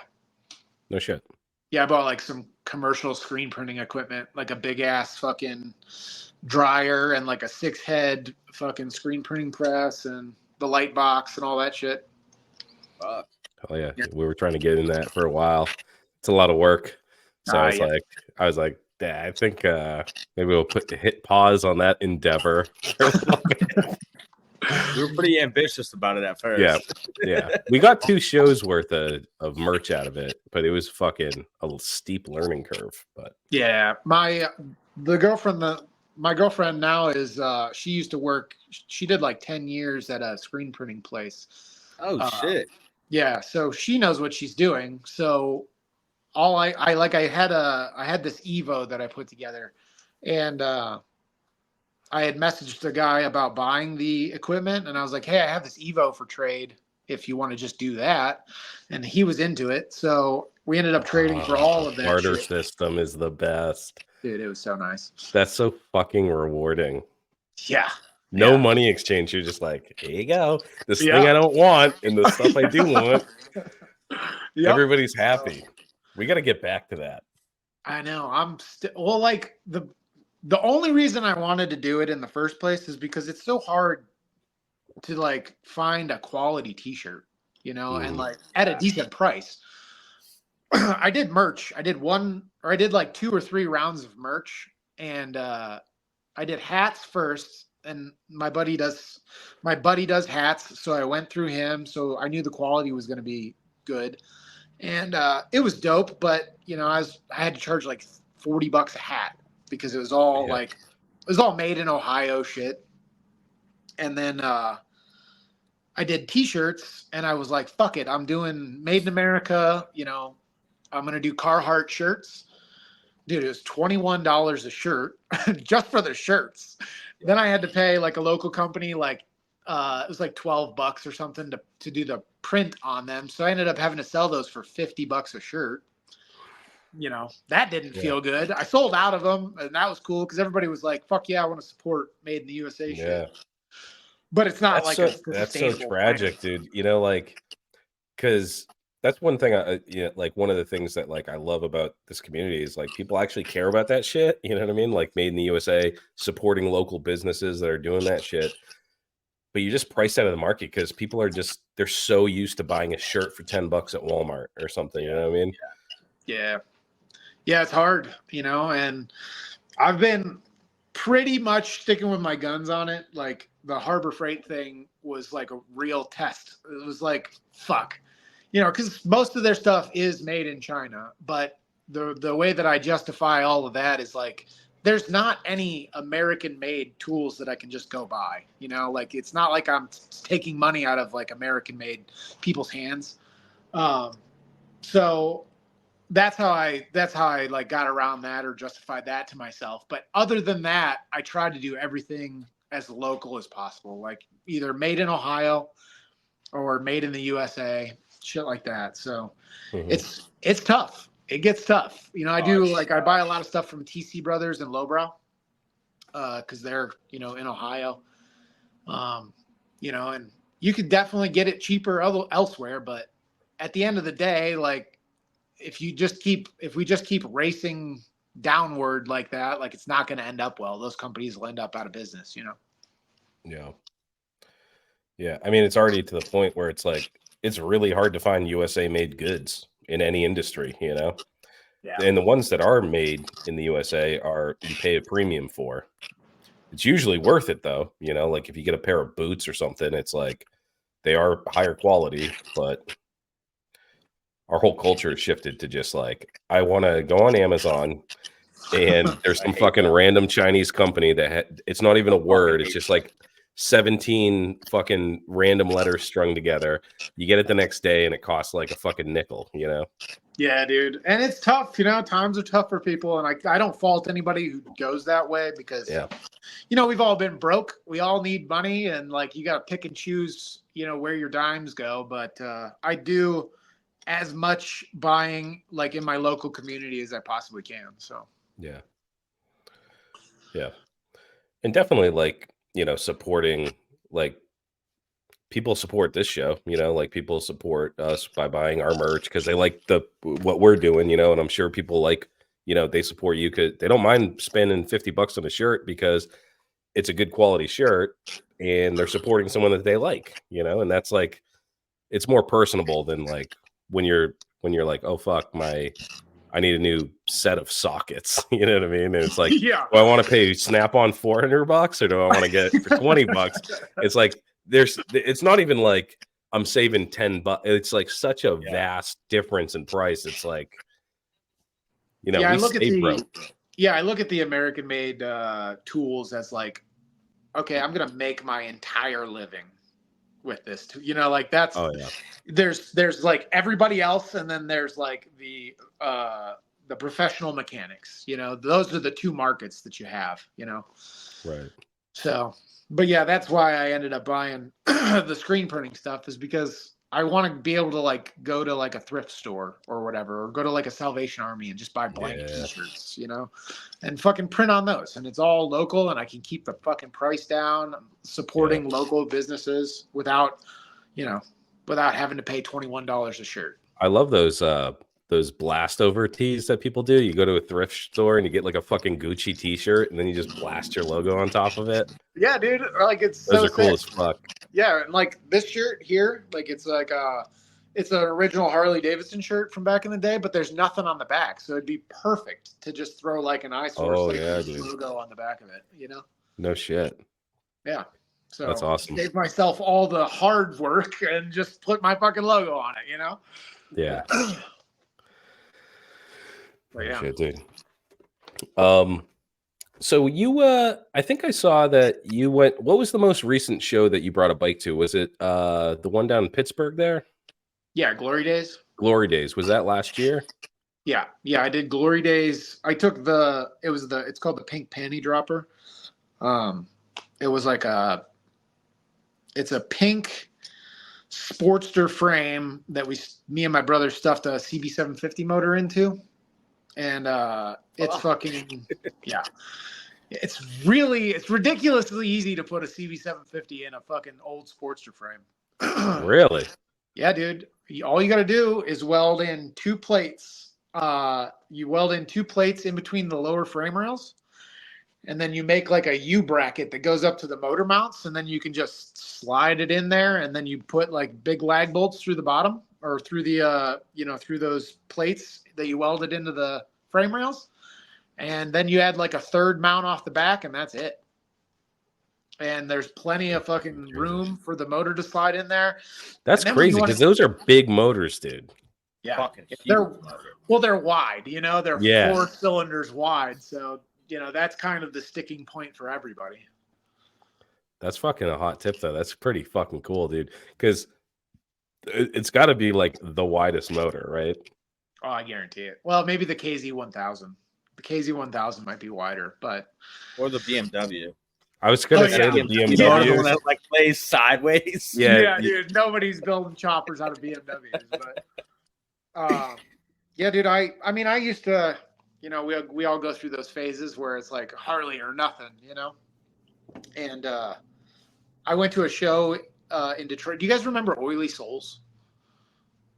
No shit. Yeah, I bought like some commercial screen printing equipment, like a big ass fucking dryer and like a 6-head fucking screen printing press and the light box and all that shit. Oh yeah. We were trying to get in that for a while. It's a lot of work. So I was like, yeah, I think maybe we'll hit pause on that endeavor. We were pretty ambitious about it at first. Yeah. We got 2 shows worth of merch out of it, but it was fucking a steep learning curve. But yeah, my girlfriend now is she used to work. She did like 10 years at a screen printing place. Oh shit. Yeah, so she knows what she's doing. So all I had this Evo that I put together, and I had messaged the guy about buying the equipment, and I was like, hey, I have this Evo for trade if you want to just do that. And he was into it. So we ended up trading for all of that. Barter system is the best. Dude, it was so nice. That's so fucking rewarding. Yeah. No money exchange. You're just like, here you go. This thing I don't want and the stuff I do want. Everybody's happy. We got to get back to that. I know. I'm still like the only reason I wanted to do it in the first place is because it's so hard to like find a quality t-shirt, you know, and like at a decent price. I did merch. I did like 2 or 3 rounds of merch, and I did hats first, and my buddy does hats. So I went through him. So I knew the quality was going to be good, and it was dope. But you know, I had to charge like $40 a hat, because it was all made in Ohio shit. And then I did t-shirts, and I was like, fuck it. I'm doing made in America. You know, I'm going to do Carhartt shirts. Dude, it was $21 a shirt just for the shirts. Then I had to pay like a local company, like it was like $12 or something to do the print on them. So I ended up having to sell those for $50 a shirt. You know, that didn't feel good. I sold out of them, and that was cool because everybody was like, fuck yeah, I want to support made in the USA shit. But it's not that's so tragic, dude. You know, like, because that's one thing like one of the things that like I love about this community is like people actually care about that shit. You know what I mean? Like made in the USA, supporting local businesses that are doing that shit. But you just price out of the market because people are they're so used to buying a shirt for $10 at Walmart or something. You know what I mean? Yeah, it's hard, you know, and I've been pretty much sticking with my guns on it. Like the Harbor Freight thing was like a real test. It was like, fuck, you know, because most of their stuff is made in China, but the way that I justify all of that is like, there's not any American made tools that I can just go buy, you know, like it's not like I'm taking money out of like American made people's hands. So that's how I like got around that or justified that to myself. But other than that, I tried to do everything as local as possible, like either made in Ohio or made in the USA, shit like that. So it's tough. it gets tough. You know, I buy a lot of stuff from TC Brothers and Lowbrow, because they're, you know, in Ohio. You know, and you could definitely get it cheaper elsewhere, but at the end of the day, like if we just keep racing downward like that, like it's not going to end up well. Those companies will end up out of business, you know? Yeah. Yeah. I mean, it's already to the point where it's like, it's really hard to find USA made goods in any industry, you know? Yeah. And the ones that are made in the USA are, you pay a premium for. It's usually worth it though. You know, like if you get a pair of boots or something, it's like they are higher quality, but our whole culture has shifted to just like, I want to go on Amazon and there's some fucking random Chinese company that it's not even a word. It's just like 17 fucking random letters strung together. You get it the next day and it costs like a fucking nickel, you know? Yeah, dude. And it's tough, you know, times are tough for people. And I don't fault anybody who goes that way because, you know, we've all been broke. We all need money and like, you got to pick and choose, you know, where your dimes go. But I do as much buying like in my local community as I possibly can. So, yeah. Yeah. And definitely like, you know, supporting like people support this show, you know, like people support us by buying our merch because they like what we're doing, you know, and I'm sure people like, you know, they support you because they don't mind spending $50 on a shirt because it's a good quality shirt and they're supporting someone that they like, you know, and that's like, it's more personable than like when you're like, oh fuck, I need a new set of sockets. You know what I mean? And it's like, yeah. do I want to pay Snap-on $400 or do I want to get it for $20? It's like, it's not even like I'm saving $10. It's like such a vast difference in price. It's like, you know, I look at the American made tools as like, okay, I'm going to make my entire living with this too. You know, like that's, there's like everybody else. And then there's like the professional mechanics, you know, those are the two markets that you have, you know? Right. So, but yeah, that's why I ended up buying the screen printing stuff is because I want to be able to like go to like a thrift store or whatever, or go to like a Salvation Army and just buy blank t-shirts, you know, and fucking print on those. And it's all local and I can keep the fucking price down, supporting local businesses without, you know, without having to pay $21 a shirt. I love those blast over tees that people do. You go to a thrift store and you get like a fucking Gucci t-shirt and then you just blast your logo on top of it. Yeah, dude. Like those are cool as fuck. Yeah, and like this shirt here, like it's like it's an original Harley Davidson shirt from back in the day, but there's nothing on the back, so it'd be perfect to just throw like an Eyesore Cycles logo on the back of it, you know? No shit. Yeah. So that's awesome. Save myself all the hard work and just put my fucking logo on it, you know? Yeah. But yeah. Shit, dude. So you I think I saw that you went, what was the most recent show that you brought a bike to? Was it the one down in Pittsburgh there? Yeah, Glory Days. Glory Days. Was that last year? Yeah, I did Glory Days. I took it's called the Pink Panty Dropper. It was like it's a pink Sportster frame that me and my brother stuffed a CB750 motor into. And it's fucking, yeah. It's ridiculously easy to put a CB750 in a fucking old Sportster frame. Really? Yeah, dude. All you got to do is weld in two plates. You weld in two plates in between the lower frame rails. And then you make like a U bracket that goes up to the motor mounts. And then you can just slide it in there. And then you put like big lag bolts through the bottom or through the, through those plates that you welded into the frame rails. And then you add like a third mount off the back and that's it. And there's plenty of fucking room for the motor to slide in there. That's crazy because those are big motors, dude. Yeah. They're wide, they're 4 cylinders wide. So, that's kind of the sticking point for everybody. That's fucking a hot tip though. That's pretty fucking cool, dude. Because it's got to be like the widest motor, right? Oh, I guarantee it. Well, maybe the KZ1000. The KZ1000 might be wider, but or the BMW. I was gonna say the BMW. The one that like plays sideways. Yeah, dude. Nobody's building choppers out of BMWs, but Yeah, dude. I mean, I used to, we all go through those phases where it's like Harley or nothing, And I went to a show in Detroit. Do you guys remember Oily Souls?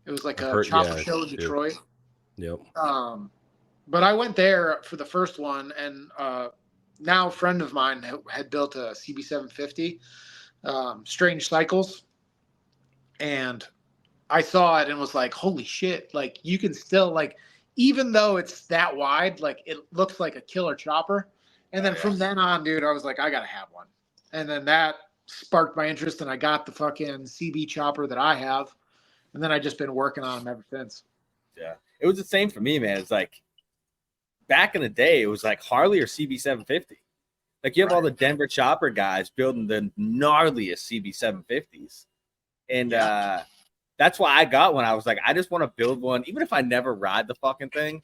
It was like I've a heard, chopper yeah, show in dude. Detroit. Yep. But I went there for the first one, and now a friend of mine had built a CB750, Strange Cycles, and I saw it and was like, holy shit, like you can still like, even though it's that wide, like it looks like a killer chopper. And then from then on, dude, I was like, I gotta have one. And then that sparked my interest, and I got the fucking CB chopper that I have, and then I just been working on them ever since. Yeah, it was the same for me, man. It's like back in the day, it was like Harley or CB750. Like you have all the Denver chopper guys building the gnarliest CB750s, and that's why I got one. I was like, I just want to build one, even if I never ride the fucking thing.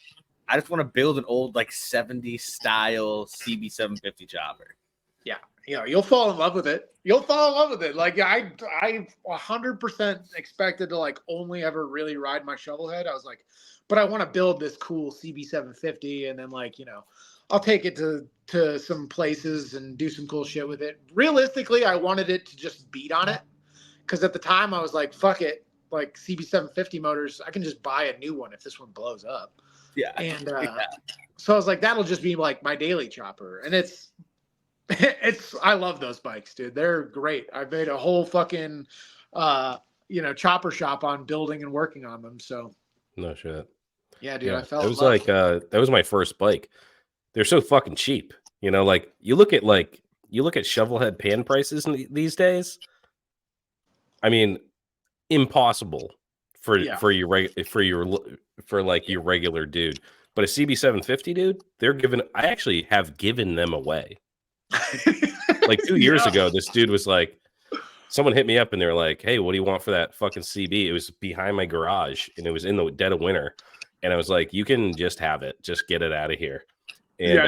I just want to build an old like 70s style CB750 chopper. Yeah, you'll fall in love with it. You'll fall in love with it. Like I 100% expected to like only ever really ride my shovelhead. I was like, but I want to build this cool CB750, and then like I'll take it to some places and do some cool shit with it. Realistically, I wanted it to just beat on it, because at the time I was like, fuck it, like CB750 motors, I can just buy a new one if this one blows up. Yeah, and so I was like, that'll just be like my daily chopper, and it's I love those bikes, dude. They're great. I've made a whole fucking chopper shop on building and working on them. So No shit. Yeah, dude. Yeah, I felt it was like that was my first bike. They're so fucking cheap. Like you look at shovelhead pan prices these days. I mean, impossible for your regular dude. But a CB750 dude, I actually have given them away. Like 2 years ago, this dude was like, someone hit me up and they were like, hey, what do you want for that fucking CB? It was behind my garage and it was in the dead of winter. And I was like, you can just have it. Just get it out of here. And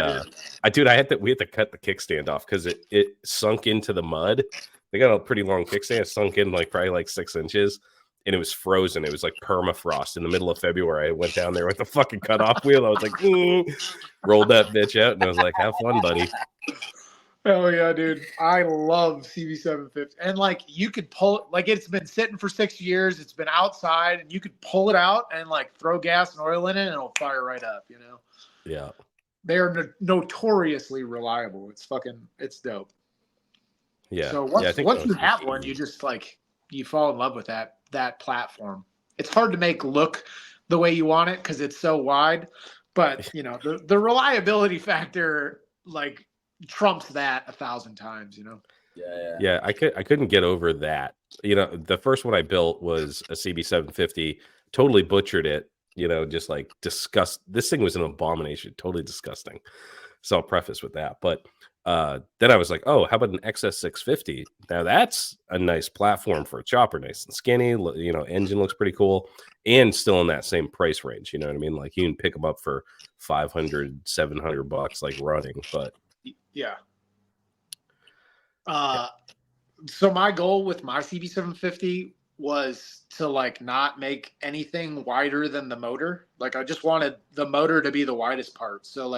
we had to cut the kickstand off because it sunk into the mud. They got a pretty long kickstand. It sunk in probably like 6 inches. And it was frozen. It was like permafrost in the middle of February. I went down there with the fucking cutoff wheel. I was like, rolled that bitch out. And I was like, have fun, buddy. Oh yeah, dude. I love CB750. And like you could pull it, like it's been sitting for 6 years. It's been outside, and you could pull it out and like throw gas and oil in it and it'll fire right up, Yeah. They are notoriously reliable. It's dope. Yeah. So once you have one, you just you fall in love with that platform. It's hard to make look the way you want it because it's so wide, but the reliability factor trumps that 1,000 times. Yeah. I couldn't get over that. The first one I built was a CB750. Totally butchered it. Just like disgust. This thing was an abomination. Totally disgusting. So I'll preface with that. But then I was like, oh, how about an XS650? Now that's a nice platform for a chopper, nice and skinny. Engine looks pretty cool, and still in that same price range. You know what I mean? Like you can pick them up for $500, $700, like running. But yeah. So my goal with my CB750 was to not make anything wider than the motor. I just wanted the motor to be the widest part. So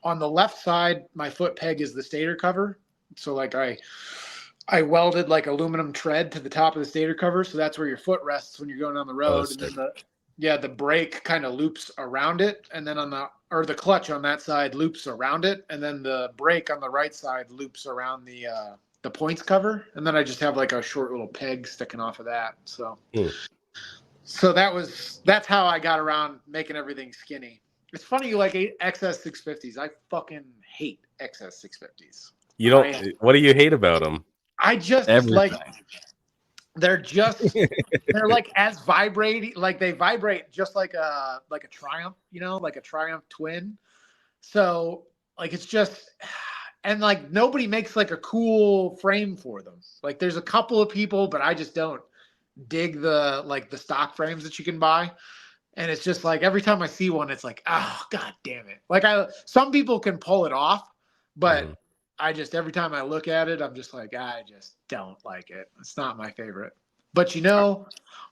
on the left side, my foot peg is the stator cover. So I welded aluminum tread to the top of the stator cover. So that's where your foot rests when you're going down the road. And then the brake kind of loops around it. And then the clutch on that side loops around it. And then the brake on the right side loops around the points cover. And then I just have a short little peg sticking off of that. So, so that's how I got around making everything skinny. It's funny you like XS650s. I fucking hate XS650s. You don't. What do you hate about them? I just Everything. They're as vibrating. They vibrate just like a Triumph, like a Triumph Twin. So it's just, and nobody makes a cool frame for them. There's a couple of people, but I just don't dig the stock frames that you can buy. And it's just every time I see one, it's oh, God damn it. Some people can pull it off, but I just, every time I look at it, I'm just I just don't like it. It's not my favorite. But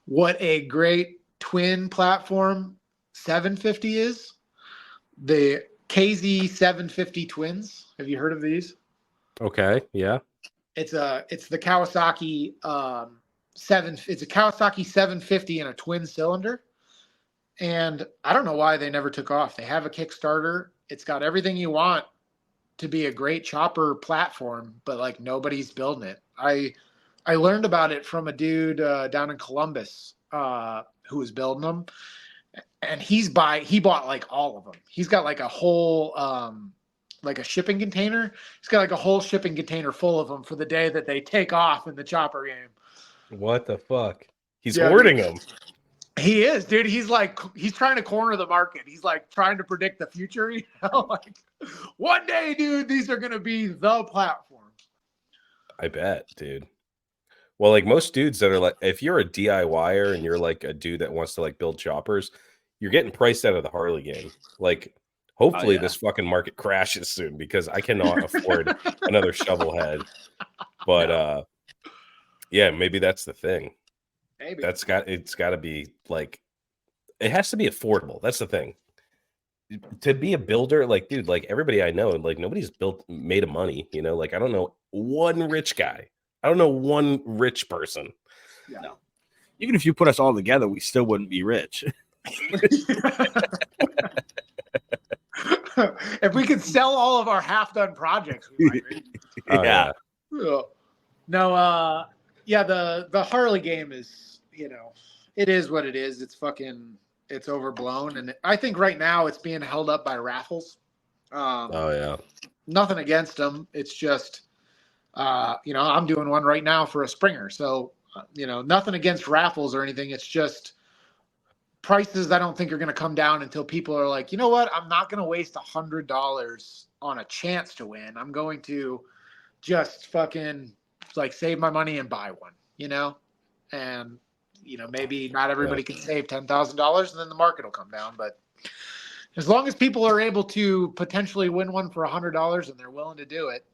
what a great twin platform 750 is the KZ 750 twins. Have you heard of these? Okay, yeah. It's the Kawasaki it's a Kawasaki 750 in a twin cylinder. And I don't know why they never took off. They have a Kickstarter. It's got everything you want to be a great chopper platform, but like nobody's building it. I learned about it from a dude down in Columbus who was building them, and he bought like all of them. He's got like a whole like a shipping container. He's got like a whole shipping container full of them for the day that they take off in the chopper game. What the fuck? He's hoarding them. He is, dude. He's trying to corner the market. He's like trying to predict the future. You know, like one day, dude, these are gonna be the platform. I bet, dude. Well, like most dudes that are like, if you're a DIYer and you're like a dude that wants to like build choppers, you're getting priced out of the Harley game. Like, hopefully this fucking market crashes soon because I cannot afford another shovel head. But yeah, maybe that's the thing. Maybe it's got to be like, it has to be affordable. That's the thing. To be a builder, like, dude, like everybody I know, like nobody's made of money, you know, like I don't know one rich guy. I don't know one rich person. Yeah. No. Even if you put us all together, we still wouldn't be rich. If we could sell all of our half-done projects, we might be. Yeah. No, the Harley game is, you know, it is what it is. It's overblown, and I think right now it's being held up by raffles. Nothing against them. It's just, you know, I'm doing one right now for a Springer, so you know, nothing against raffles or anything. It's just prices I don't think are going to come down until people are like, you know what, I'm not going to waste $100 on a chance to win. I'm going to just fucking like save my money and buy one, you know? And, you know, maybe not everybody can save $10,000 and then the market will come down. But as long as people are able to potentially win one for $100 and they're willing to do it,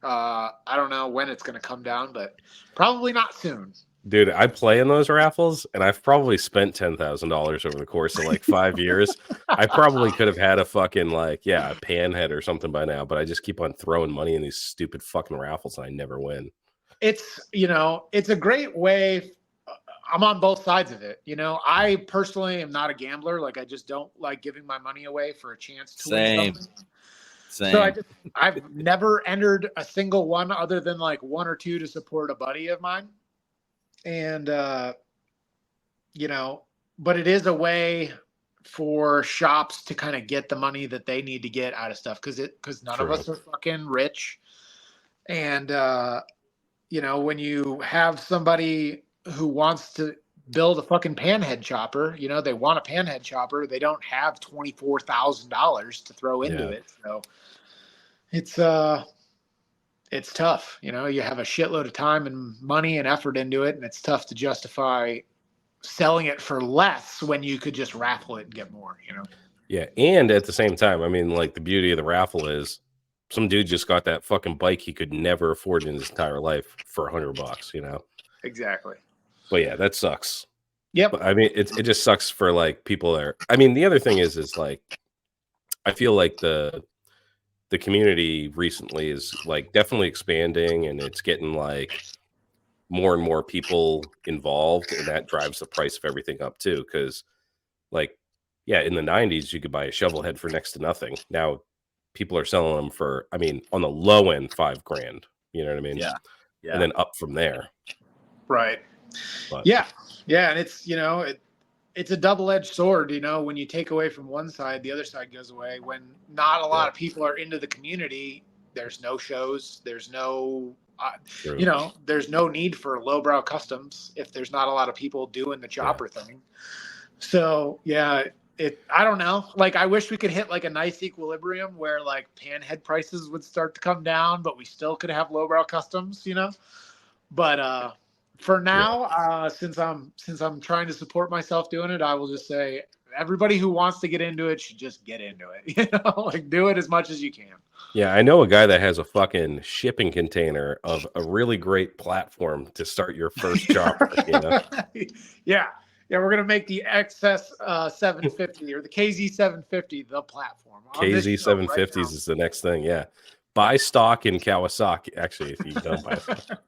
I don't know when it's going to come down, but probably not soon. Dude, I play in those raffles and I've probably spent $10,000 over the course of like 5 years. I probably could have had a fucking like, a panhead or something by now, but I just keep on throwing money in these stupid fucking raffles and I never win. It's, you know, it's a great way. I'm on both sides of it. You know, I personally am not a gambler. Like I just don't like giving my money away for a chance to win something. Same. So I've never entered a single one other than like one or two to support a buddy of mine. And, you know, but it is a way for shops to kind of get the money that they need to get out of stuff. Cause none of us are fucking rich. And, you know, when you have somebody who wants to build a fucking panhead chopper, you know, they want a panhead chopper. They don't have $24,000 to throw into it. So it's tough. You know, you have a shitload of time and money and effort into it, and it's tough to justify selling it for less when you could just raffle it and get more, you know? Yeah. And at the same time, I mean, like the beauty of the raffle is some dude just got that fucking bike he could never afford in his entire life for $100, you know? Exactly. But yeah, that sucks. Yep. But, I mean, it just sucks for like people there. I mean, the other thing is like, I feel like the community recently is like definitely expanding and it's getting like more and more people involved, and that drives the price of everything up too. Cause like, yeah, in the 90s, you could buy a shovel head for next to nothing. Now people are selling them for, I mean, on the low end, $5,000, you know what I mean? Yeah. And then up from there. Right. But, yeah. And it's, you know, it's a double-edged sword, you know, when you take away from one side, the other side goes away. When not a lot of people are into the community, there's no shows, there's no, you know, there's no need for lowbrow customs if there's not a lot of people doing the chopper thing. So, yeah, I don't know. Like, I wish we could hit like a nice equilibrium where like panhead prices would start to come down, but we still could have lowbrow customs, you know? But, for now, since I'm trying to support myself doing it, I will just say everybody who wants to get into it should just get into it. You know, like do it as much as you can. Yeah, I know a guy that has a fucking shipping container of a really great platform to start your first chopper. You know? Yeah, Yeah, we're gonna make the XS 750 or the KZ 750 the platform. On this KZ show right 750s now. is the next thing. Yeah. Buy stock in Kawasaki. Actually, if you don't buy stock.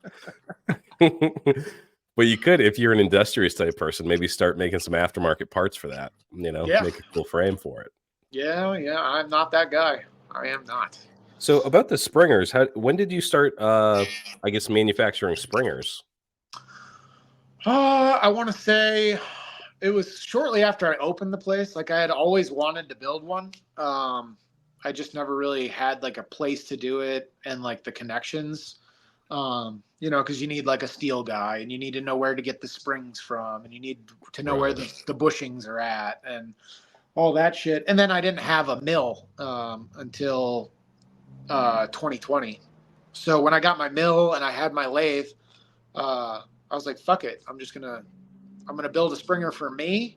But you could, if you're an industrious type person, maybe start making some aftermarket parts for that. Yeah. Make a cool frame for it. Yeah, I'm not that guy. I am not. So about the springers, when did you start I guess manufacturing springers? I want to say it was shortly after I opened the place. Like I had always wanted to build one. I just never really had like a place to do it and like the connections. Because you need like a steel guy and you need to know where to get the springs from and you need to know where the bushings are at and all that shit. And then I didn't have a mill until 2020. So when I got my mill and I had my lathe, I was like, fuck it. I'm gonna build a springer for me.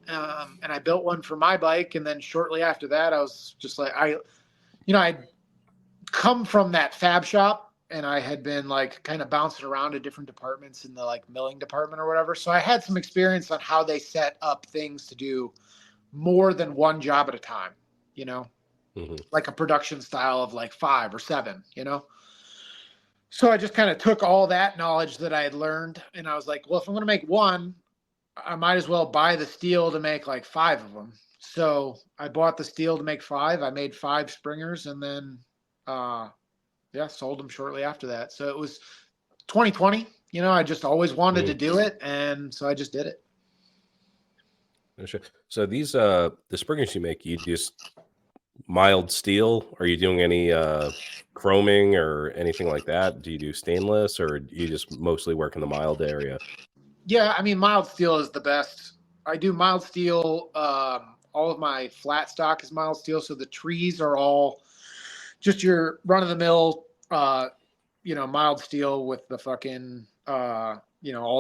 And I built one for my bike. And then shortly after that, I was just like, I'd come from that fab shop and I had been like kind of bouncing around to different departments in the like milling department or whatever. So I had some experience on how they set up things to do more than one job at a time, like a production style of like 5 or 7, So I just kind of took all that knowledge that I had learned and I was like, well, if I'm going to make one, I might as well buy the steel to make like 5 of them. So I bought the steel to make 5. I made 5 springers and then, sold them shortly after that. So it was 2020, I just always wanted to do it. And so I just did it. So these, the springers you make, you just mild steel? Are you doing any chroming or anything like that? Do you do stainless or do you just mostly work in the mild area? Yeah, I mean, mild steel is the best. I do mild steel. All of my flat stock is mild steel. So the trees are all just your run of the mill, mild steel with the fucking, all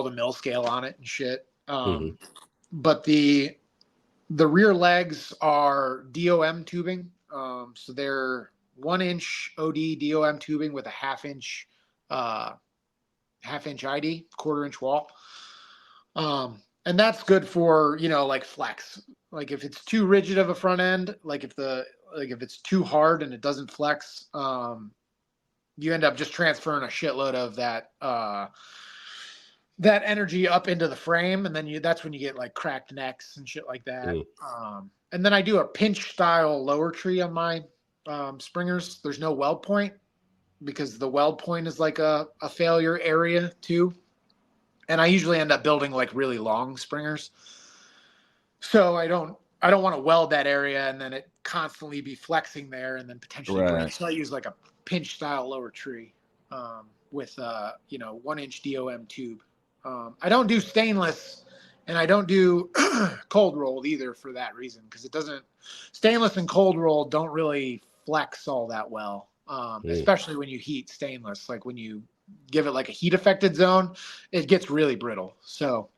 the mill scale on it and shit. But the rear legs are DOM tubing. So they're 1-inch OD DOM tubing with a half-inch ID, 1/4-inch wall. And that's good for, like flex. Like if it's too rigid of a front end, if it's too hard and it doesn't flex, you end up just transferring a shitload of that energy up into the frame. And then that's when you get like cracked necks and shit like that. And then I do a pinch style lower tree on my springers. There's no weld point because the weld point is like a failure area too. And I usually end up building like really long springers. So I don't want to weld that area and then it constantly be flexing there and then potentially break. So I use like a pinch style lower tree with 1-inch DOM tube. I don't do stainless and I don't do cold rolled either for that reason because stainless and cold rolled don't really flex all that well, especially when you heat stainless. Like when you give it like a heat affected zone, it gets really brittle. So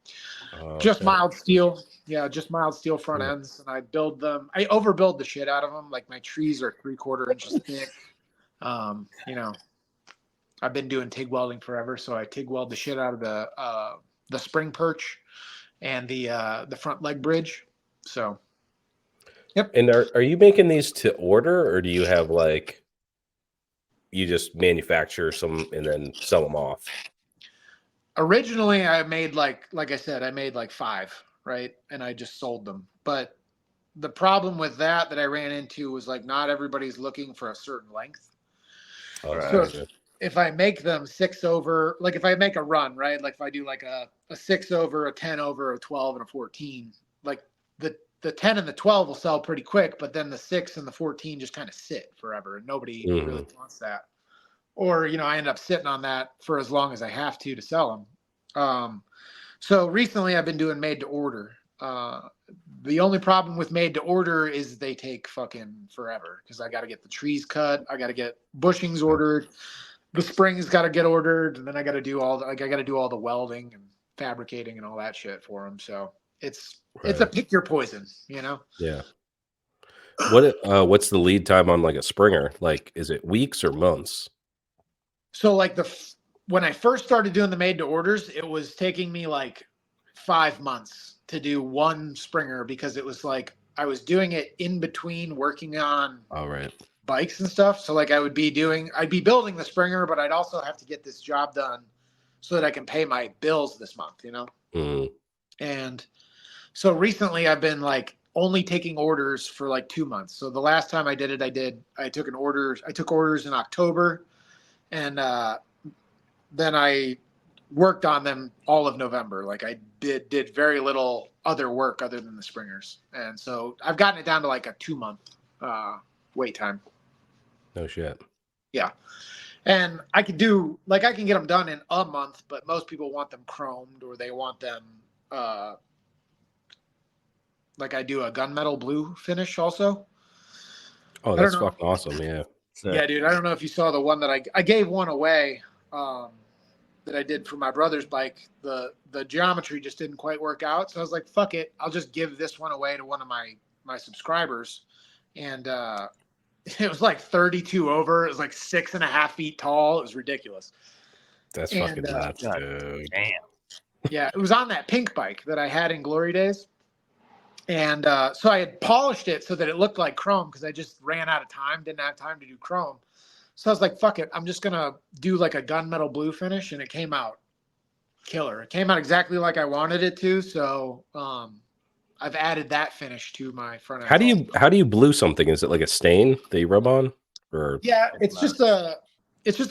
just mild steel. Yeah, just mild steel front ends. And I build them. I overbuild the shit out of them. Like my trees are 3/4 inches thick. I've been doing TIG welding forever. So I TIG weld the shit out of the spring perch and the front leg bridge. So, yep. And are you making these to order or do you have like, you just manufacture some and then sell them off? Originally, I made like I said, I made like 5, right? And I just sold them. But the problem with that I ran into was like not everybody's looking for a certain length. So if I make them 6 over, like if I make a run, right? Like if I do like a 6 over, a 10 over, a 12, and a 14, like the 10 and the 12 will sell pretty quick, but then the 6 and the 14 just kind of sit forever and nobody really wants that. Or, I end up sitting on that for as long as I have to sell them. So recently I've been doing made to order. The only problem with made to order is they take fucking forever because I got to get the trees cut. I got to get bushings ordered. The springs got to get ordered. And then I got to do all the welding and fabricating and all that shit for them. So it's a pick your poison, Yeah. What's the lead time on like a springer? Like, is it weeks or months? So like when I first started doing the made to orders, it was taking me like 5 months to do one Springer because it was like I was doing it in between working on All right. bikes and stuff. So like I'd be building the Springer, but I'd also have to get this job done so that I can pay my bills this month, you know? Mm. And so recently I've been like only taking orders for like 2 months. So the last time I did it, I took orders in October, and then I worked on them all of November. Like I did very little other work other than the Springers. And so I've gotten it down to like a 2-month wait time. No shit. Yeah. And I can get them done in a month, but most people want them chromed, or they want them like I do a gunmetal blue finish also. Oh, that's fucking awesome. Yeah. Yeah, dude. I don't know if you saw the one that I gave one away that I did for my brother's bike. The geometry just didn't quite work out. So I was like, fuck it. I'll just give this one away to one of my subscribers. And it was like 32 over. It was like 6.5 feet tall. It was ridiculous. That's fucking nuts, dude. Damn. Yeah, it was on that pink bike that I had in Glory Days. And so I had polished it so that it looked like chrome because I just ran out of time, didn't have time to do chrome. So I was like, fuck it. I'm just going to do like a gunmetal blue finish. And it came out killer. It came out exactly like I wanted it to. So I've added that finish to my front end. How do you blue something? Is it like a stain that you rub on? Or yeah, it's just a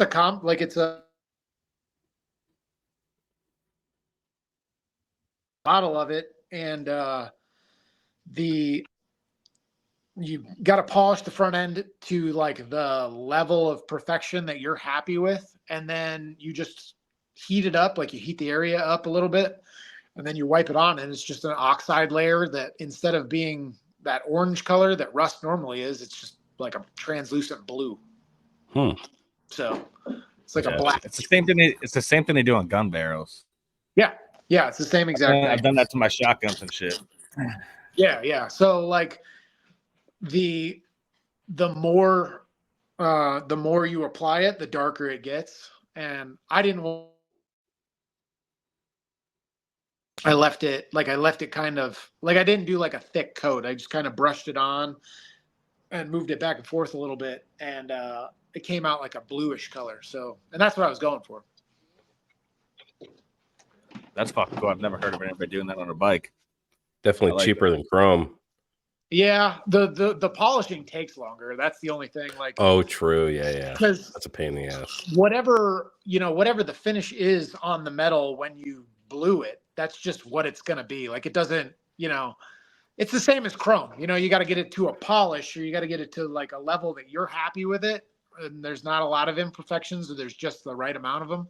comp. Like it's a bottle of it. And you got to polish the front end to like the level of perfection that you're happy with, and then you just heat it up, like you heat the area up a little bit, and then you wipe it on, and it's just an oxide layer that instead of being that orange color that rust normally is, it's just like a translucent blue. So it's like a black. It's the same thing. It's the same thing they do on gun barrels. Yeah, it's the same exact thing. I've done that to my shotguns and shit. Yeah. So like the more you apply it, the darker it gets. And I left it kind of like, I didn't do like a thick coat. I just kind of brushed it on and moved it back and forth a little bit. And it came out like a bluish color. So, and that's what I was going for. That's fucking cool. I've never heard of anybody doing that on a bike. Definitely like cheaper than chrome. Yeah, the polishing takes longer. That's the only thing. Like, oh, true. Yeah. Because that's a pain in the ass. Whatever the finish is on the metal when you blue it, that's just what it's gonna be. Like, it doesn't, it's the same as chrome. You got to get it to a polish, or you got to get it to like a level that you're happy with it, and there's not a lot of imperfections, or there's just the right amount of them,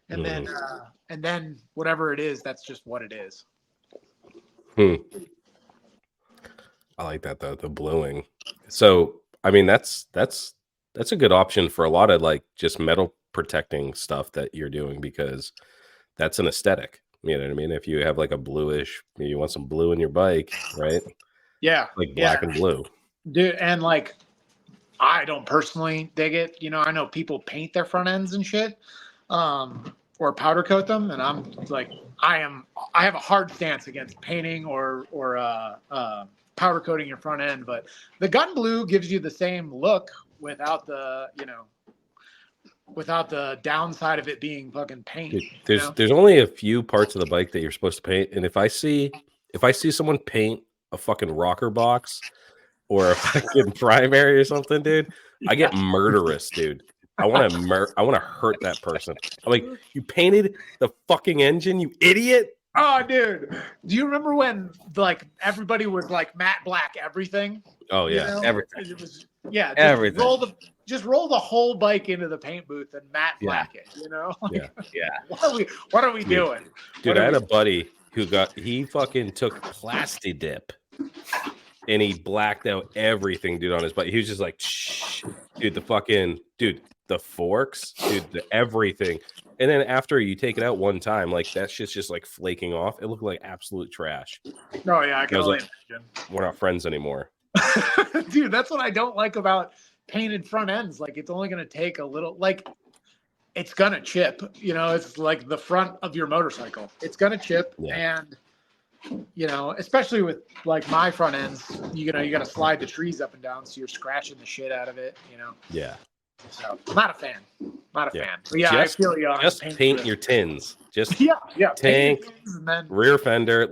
and then whatever it is, that's just what it is. I like that though, the bluing. So I mean that's a good option for a lot of like just metal protecting stuff that you're doing, because that's an aesthetic. You know what I mean? If you have like a bluish, you want some blue in your bike, right? Yeah. Like black and blue. Dude, and like I don't personally dig it. I know people paint their front ends and shit. Or powder coat them, and I'm like, I have a hard stance against painting or powder coating your front end, but the gun blue gives you the same look without the downside of it being fucking paint. Dude, there's only a few parts of the bike that you're supposed to paint, and if I see someone paint a fucking rocker box or a fucking primary or something, dude, I get murderous, dude. I want to hurt that person. I'm like, you painted the fucking engine, you idiot. Oh, dude. Do you remember when like everybody was like matte black everything? Oh yeah. Everything. It was, yeah. Everything. Just roll the whole bike into the paint booth and matte black it, Like, What are we doing? Dude, I had a buddy who fucking took Plasti Dip and he blacked out everything, dude, on his bike. He was just like, shh, dude, the forks, dude, everything. And then after you take it out one time, like that shit's just like flaking off. It looked like absolute trash. Oh yeah, I can only imagine. We're not friends anymore. Dude, that's what I don't like about painted front ends. Like, it's only going to take a little, like, it's going to chip. It's like the front of your motorcycle. It's going to chip. Yeah. And you know, especially with like my front ends, you got to slide the trees up and down, so you're scratching the shit out of it, you know. Yeah. So not a fan. Not a Yeah. fan. But yeah, Just, I feel you on just paint paint your tins. Just yeah, tank, paint your tins and then rear fender,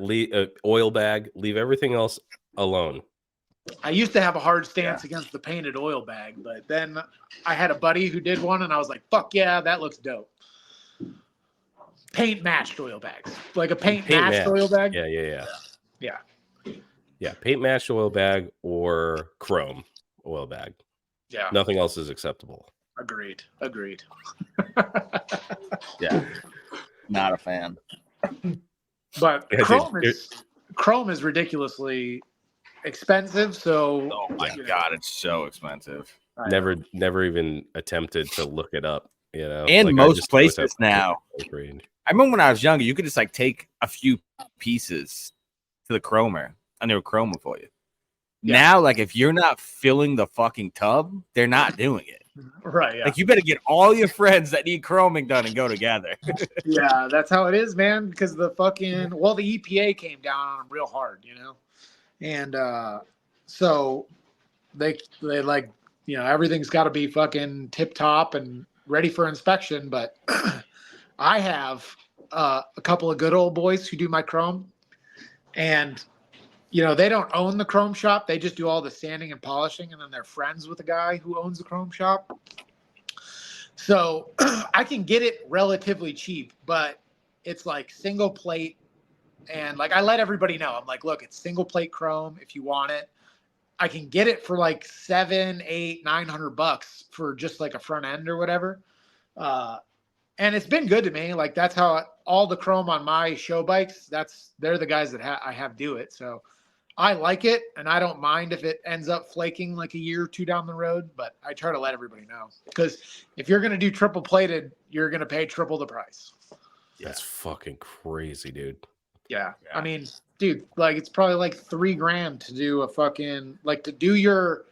oil bag, leave everything else alone. I used to have a hard stance against the painted oil bag, but then I had a buddy who did one, and I was like, "Fuck yeah, that looks dope." Paint matched oil bags, like a paint matched oil bag. Yeah. Paint matched oil bag or chrome oil bag. Yeah, nothing else is acceptable. Agreed. Yeah, not a fan. But Yeah, chrome is ridiculously expensive. So Oh my god, it's so expensive. Never even attempted to look it up. You know, and like, most places now. I remember when I was younger, you could just like take a few pieces to the chromer, and they would chrome them for you. Yeah. Now, like if you're not filling the fucking tub, they're not doing it. Right. Yeah. Like you better get all your friends that need chroming done and go together. Yeah, that's how it is, man. Because the EPA came down on them real hard, you know, and so they like, you know, everything's got to be fucking tip top and ready for inspection. But I have a couple of good old boys who do my chrome, and you know, they don't own the chrome shop. They just do all the sanding and polishing, and then they're friends with the guy who owns the chrome shop. So I can get it relatively cheap, but it's like single plate. And like I let everybody know, I'm like, look, it's single plate chrome. If you want it, I can get it for like $700, $800, $900 for just like a front end or whatever. And it's been good to me. Like that's how all the chrome on my show bikes, they're the guys that I have do it. So I like it, and I don't mind if it ends up flaking like a year or two down the road, but I try to let everybody know. Because if you're going to do triple plated, you're going to pay triple the price. That's fucking crazy, dude. Yeah. I mean, dude, like it's probably like $3,000 to do a fucking, like to do your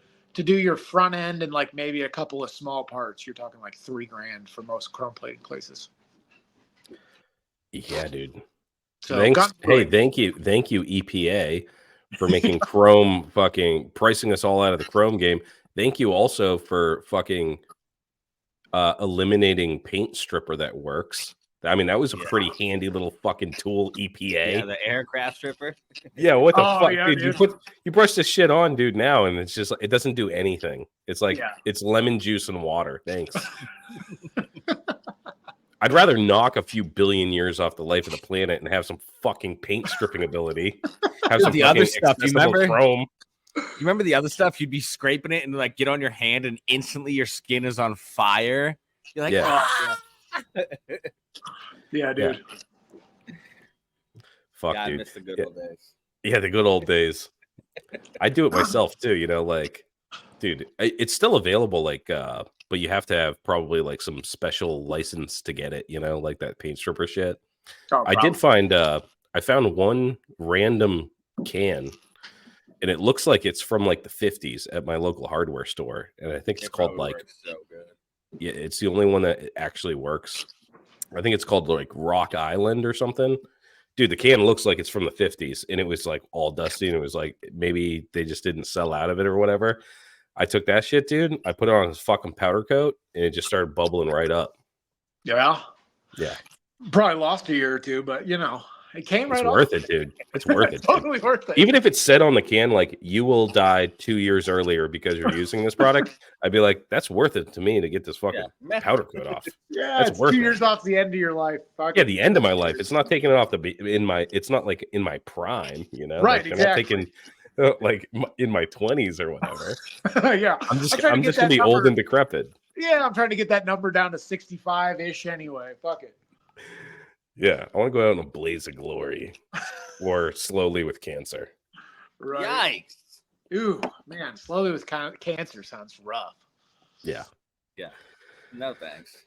front end and like maybe a couple of small parts. You're talking like $3,000 for most chrome plating places. Yeah, dude. So thank you EPA for making chrome fucking pricing us all out of the chrome game. Thank you also for fucking eliminating paint stripper that works. I mean, that was a pretty handy little fucking tool, EPA. Yeah, the aircraft stripper. Yeah, what the fuck, dude? You brush this shit on, dude, now, and it's just it doesn't do anything. It's like it's lemon juice and water. Thanks. I'd rather knock a few billion years off the life of the planet and have some fucking paint stripping ability. Have some the other stuff. You remember? Chrome. You remember the other stuff? You'd be scraping it and like get on your hand, and instantly your skin is on fire. You're like, yeah, dude. Yeah. Fuck, dude. I miss the good old days. Yeah, the good old days. I do it myself too. You know, like, dude, it's still available. Like, but you have to have probably like some special license to get it, you know, like that paint stripper shit. I did find I found one random can, and it looks like it's from like the 50s at my local hardware store, and I think it's called like so good. Yeah, it's the only one that actually works. I think it's called like Rock Island or something. Dude, the can looks like it's from the 50s, and it was like all dusty, and it was like maybe they just didn't sell out of it or whatever. I took that shit, dude. I put it on his fucking powder coat, and it just started bubbling right up. Yeah. Yeah. Probably lost a year or two, but you know, it came right off. It's worth it, dude. It's worth it. Totally worth it. Even if it said on the can, like, you will die 2 years earlier because you're using this product, I'd be like, that's worth it to me to get this fucking powder coat off. Yeah, that's it's 2 years off the end of your life. Yeah, the end of my life. It's not taking it off it's not like in my prime, you know? Right, like, exactly. I'm not taking like in my 20s or whatever. Yeah. I'm just gonna be old and decrepit. Yeah, I'm trying to get that number down to 65-ish anyway. Fuck it. Yeah, I want to go out in a blaze of glory or slowly with cancer. Right. Yikes. Ooh, man, slowly with cancer sounds rough. Yeah. Yeah. No thanks.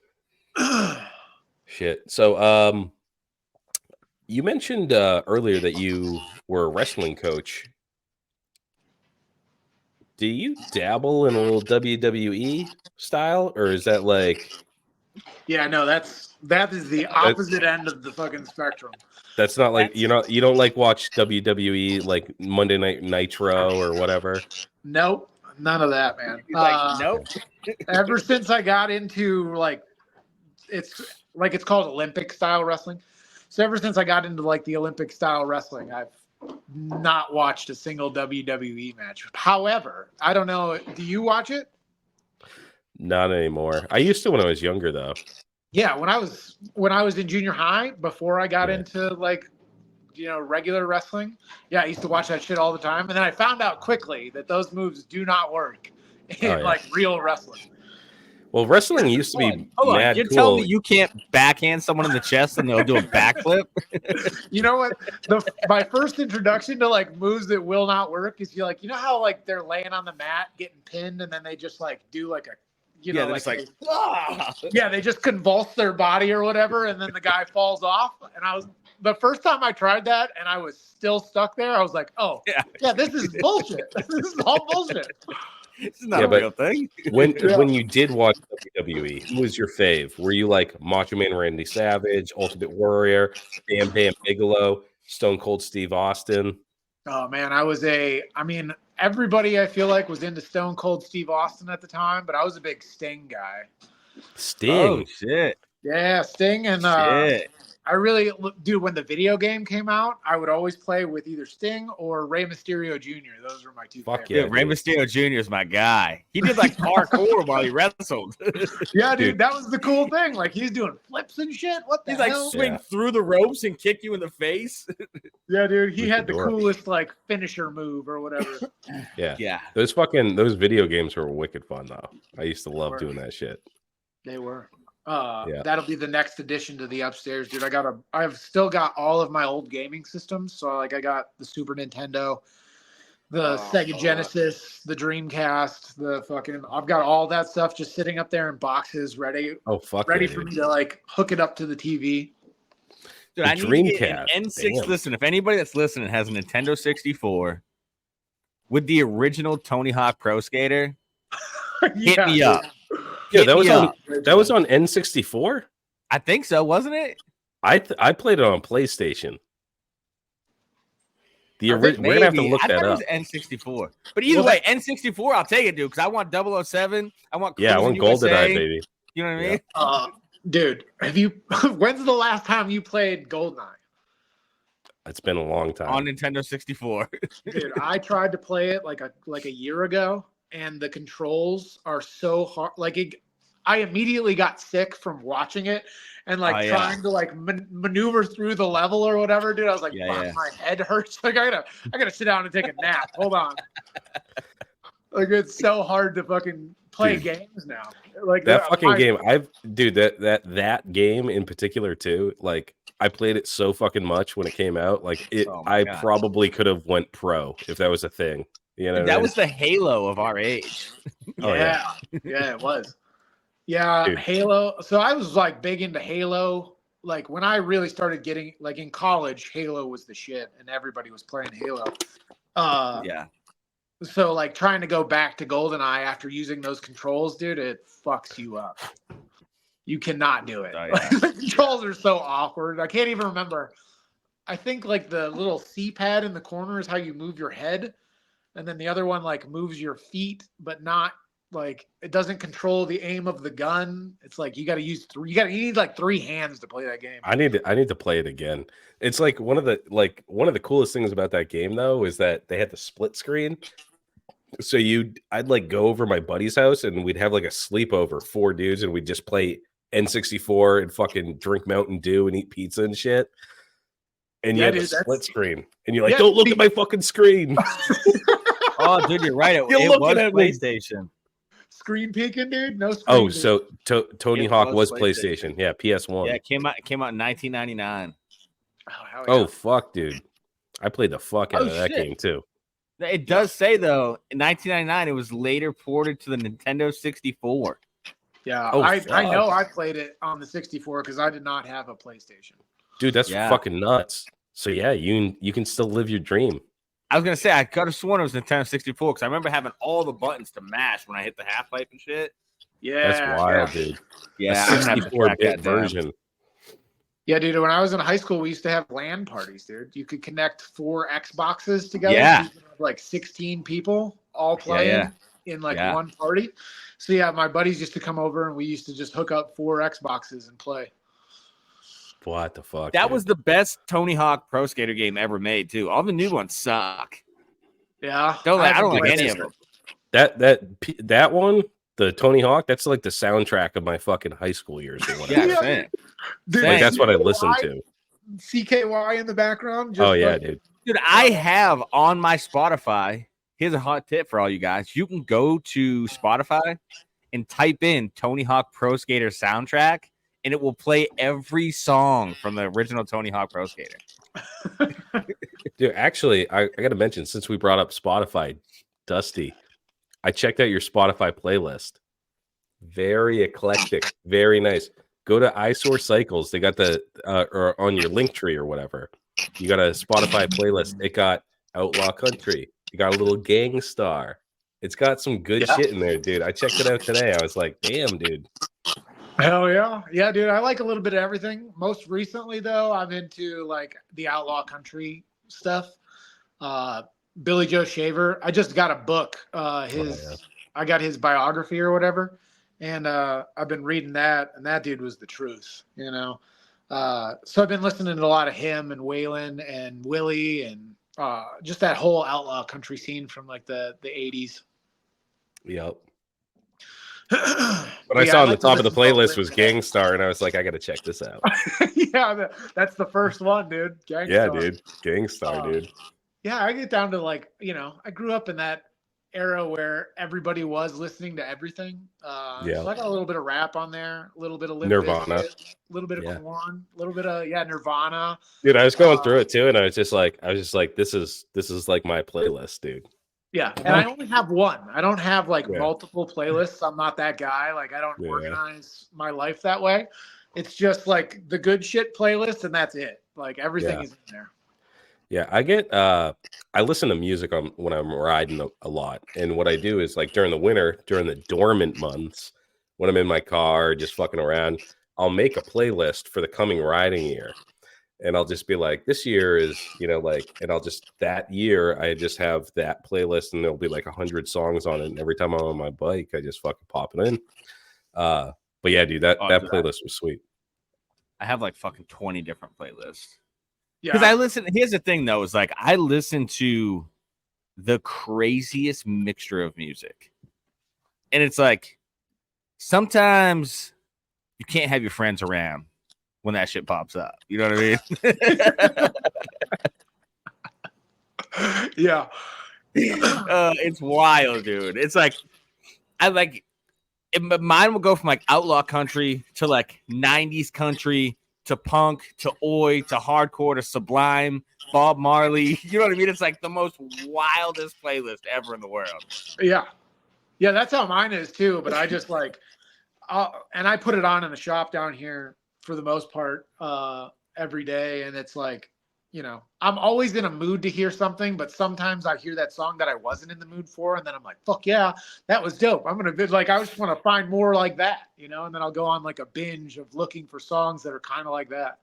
Shit. So you mentioned earlier that you were a wrestling coach. Do you dabble in a little WWE style, or is that like Yeah, no, that is the opposite end of the fucking spectrum. That's not like you don't like watch WWE like Monday Night Nitro or whatever. Nope, none of that, man. He's like, nope. Ever since I got into it's called Olympic style wrestling. So ever since I got into like the Olympic style wrestling, I've not watched a single WWE match. However, I don't know. Do you watch it? Not anymore. I used to when I was younger, though. Yeah, when I was in junior high, before I got into regular wrestling, I used to watch that shit all the time. And then I found out quickly that those moves do not work in like real wrestling. Well, wrestling used to be mad You're cool. telling me you can't backhand someone in the chest and they'll do a backflip? You know what? My first introduction to like moves that will not work is you know how like they're laying on the mat getting pinned and then they just like do like a they just convulse their body or whatever and then the guy falls off. And the first time I tried that and I was still stuck there, I was like, oh yeah, this is bullshit. This is all bullshit. It's not a real thing. When you did watch WWE, who was your fave? Were you like Macho Man Randy Savage, Ultimate Warrior, Bam Bam Bigelow, Stone Cold Steve Austin? Oh man, everybody I feel like was into Stone Cold Steve Austin at the time, but I was a big Sting guy. Sting. Oh shit. Yeah, Sting and I really, dude, when the video game came out, I would always play with either Sting or Rey Mysterio Jr. Those were my two favorites. Yeah, Rey Mysterio Jr. is my guy. He did like parkour while he wrestled. Yeah, dude, that was the cool thing. Like he's doing flips and shit. What the hell? He's like swing through the ropes and kick you in the face. Yeah, dude, he had the coolest like finisher move or whatever. Yeah. Those video games were wicked fun though. I used to love doing that shit. They were. That'll be the next addition to the upstairs, dude. I've still got all of my old gaming systems. So like I got the Super Nintendo, the Sega Genesis, the Dreamcast, I've got all that stuff just sitting up there in boxes ready. Ready for me to like hook it up to the TV. Dude, I need to get an N6. Damn. Listen, if anybody that's listening has a Nintendo 64 with the original Tony Hawk Pro Skater, hit me up. Yeah, that was on N64. I think so, wasn't it? I played it on PlayStation. We're gonna have to look that up. It was N64, but either way, N64, I'll take it, dude. Because I want 007. I want GoldenEye, baby. You know what I mean? Dude, when's the last time you played GoldenEye? It's been a long time on Nintendo 64. Dude, I tried to play it like a year ago. And the controls are so hard. I immediately got sick from watching it and trying to like maneuver through the level or whatever, dude. I was like, my head hurts. Like I gotta sit down and take a nap. Hold on. Like it's so hard to fucking play games now. Like that game. That game in particular too. Like I played it so fucking much when it came out. Like I probably could have went pro if that was a thing. You know that was the Halo of our age. Yeah, it was. Yeah, dude. Halo. So I was like big into Halo. Like when I really started getting like in college, Halo was the shit, and everybody was playing Halo. So like trying to go back to GoldenEye after using those controls, dude, it fucks you up. You cannot do it. The controls are so awkward. I can't even remember. I think like the little C-pad in the corner is how you move your head. And then the other one like moves your feet, but not like it doesn't control the aim of the gun. It's like you got to use you need like 3 hands to play that game. I need to play it again. It's like one of the coolest things about that game though is that they had the split screen. So I'd like go over my buddy's house and we'd have like a sleepover, 4 dudes, and we'd just play N64 and fucking drink Mountain Dew and eat pizza and shit. And you had a split screen, and you're like, "Don't look at my fucking screen." Oh, dude, you're right. It was PlayStation. Screen peeking, dude. No screen. Oh, so Tony Hawk was PlayStation. Yeah, PS1. Yeah, it came out in 1999. Oh, fuck, dude. I played the fuck out of that game too. It does say though, in 1999, it was later ported to the Nintendo 64. Yeah, I know I played it on the 64 because I did not have a PlayStation. Dude, that's fucking nuts. So yeah, you can still live your dream. I was gonna say I could have sworn it was Nintendo 64 because I remember having all the buttons to mash when I hit the half pipe and shit. Yeah, That's wild, yeah. dude. Yeah, A I'm gonna have to track 64-bit that down. version. Yeah, dude. When I was in high school, we used to have LAN parties, dude. You could connect 4 Xboxes together. Yeah. So you could have like 16 people all Yeah, playing in like Yeah. one party. So yeah, my buddies used to come over and we used to just hook up 4 Xboxes and play. What the fuck? That dude? was the best Tony Hawk Pro Skater game ever made, too. All the new ones suck. Yeah, I don't haven't like played any it. of them. that one, the Tony Hawk. That's like the soundtrack of my fucking high school years or whatever. Yeah, same. Dude, Same. Like that's what I listened to. CKY in the background. Just Oh yeah, like, dude. Dude, I have on my Spotify. Here's a hot tip for all you guys. You can go to Spotify and type in Tony Hawk Pro Skater soundtrack, and it will play every song from the original Tony Hawk Pro Skater. Dude, actually, I got to mention, since we brought up Spotify, Dusty, I checked out your Spotify playlist. Very eclectic, very nice. Go to Eyesore Cycles. They got the or on your link tree or whatever. You got a Spotify playlist. It got Outlaw Country. You got a little Gang Star. It's got some good shit in there, dude. I checked it out today. I was like, damn, dude. Hell yeah. Yeah, dude. I like a little bit of everything. Most recently, though, I'm into like the outlaw country stuff. Billy Joe Shaver. I just got a book. I got his biography or whatever. And I've been reading that, and that dude was the truth, you know. So I've been listening to a lot of him and Waylon and Willie and just that whole outlaw country scene from like the 80s. Yep. What I saw on the top of the playlist was Gang Star, and I was like, I got to check this out. Yeah, that's the first one, dude. Gang Yeah, Star. dude. Gang Star, dude. Yeah, I get down to like, you know, I grew up in that era where everybody was listening to everything. So I got a little bit of rap on there, a little bit of Limp Nirvana, Bizkit, a little bit of Korn, a little bit of Nirvana. Dude, I was going through it too, and I was just like, this is like my playlist, dude. Yeah, and I only have one. I don't have like multiple playlists. I'm not that guy. Like I don't organize my life that way. It's just like the good shit playlist, and that's it. Like everything is in there. Yeah, I listen to music when I'm riding a lot. And what I do is like during the winter, during the dormant months, when I'm in my car just fucking around, I'll make a playlist for the coming riding year. And I'll just be like, this year is, you know, like, and I'll just, that year, I just have that playlist and there'll be like 100 songs on it. And every time I'm on my bike, I just fucking pop it in. But yeah, dude, that playlist was sweet. I have like fucking 20 different playlists. Yeah. Because I listen, here's the thing though, is like I listen to the craziest mixture of music. And it's like sometimes you can't have your friends around when that shit pops up. You know what I mean? Yeah. It's wild, dude. It's like mine will go from like outlaw country to like 90s country to punk to oi to hardcore to Sublime, Bob Marley. You know what I mean? It's like the most wildest playlist ever in the world. Yeah. Yeah, that's how mine is too. But I just like, and I put it on in the shop down here for the most part every day. And it's like, you know, I'm always in a mood to hear something, but sometimes I hear that song that I wasn't in the mood for. And then I'm like, fuck yeah, that was dope. I'm going to like, I just want to find more like that, you know? And then I'll go on like a binge of looking for songs that are kind of like that.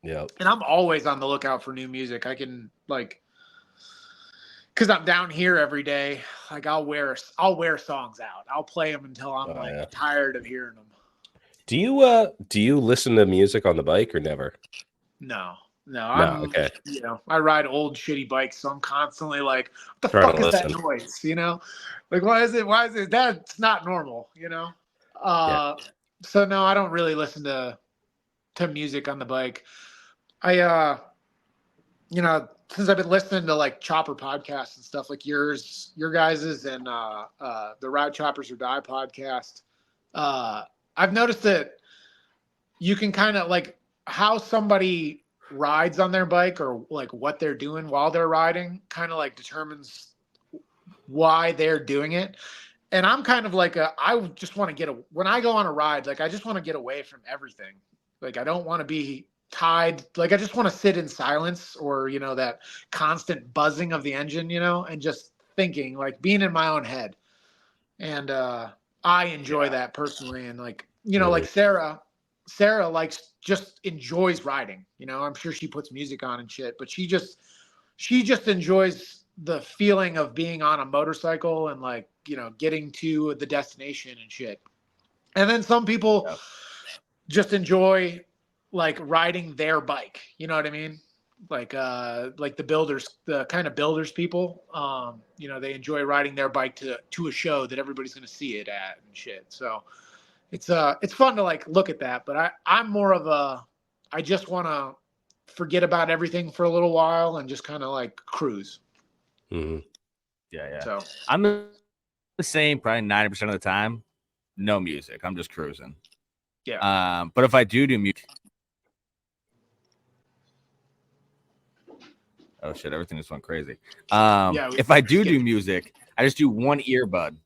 Yeah. And I'm always on the lookout for new music. I can like, cause I'm down here every day. Like I'll wear songs out. I'll play them until I'm tired of hearing them. Do you listen to music on the bike or never? No, okay. You know, I ride old shitty bikes, so I'm constantly like, what the fuck is that noise? You know, like why is it? That's not normal, you know? So no, I don't really listen to music on the bike. I you know, since I've been listening to like chopper podcasts and stuff like your guys's and the Ride Choppers or Die podcast, I've noticed that you can kind of like how somebody rides on their bike or like what they're doing while they're riding kind of like determines why they're doing it. And I'm kind of like I just want to when I go on a ride, like I just want to get away from everything. Like I don't want to be tied. Like I just want to sit in silence or, you know, that constant buzzing of the engine, you know, and just thinking, like being in my own head. And I enjoy that personally. And like, you know, like Sarah just enjoys riding, you know, I'm sure she puts music on and shit, but she just enjoys the feeling of being on a motorcycle and like, you know, getting to the destination and shit. And then some people just enjoy like riding their bike. You know what I mean? Like the builders, the kind of builders people, you know, they enjoy riding their bike to a show that everybody's going to see it at and shit. So it's fun to like look at that, but I'm more of I just want to forget about everything for a little while and just kind of like cruise. Mm-hmm. Yeah. So I'm the same probably 90% of the time. No music. I'm just cruising. Yeah. But if I do music, oh shit, everything just went crazy. If I do music, I just do one earbud.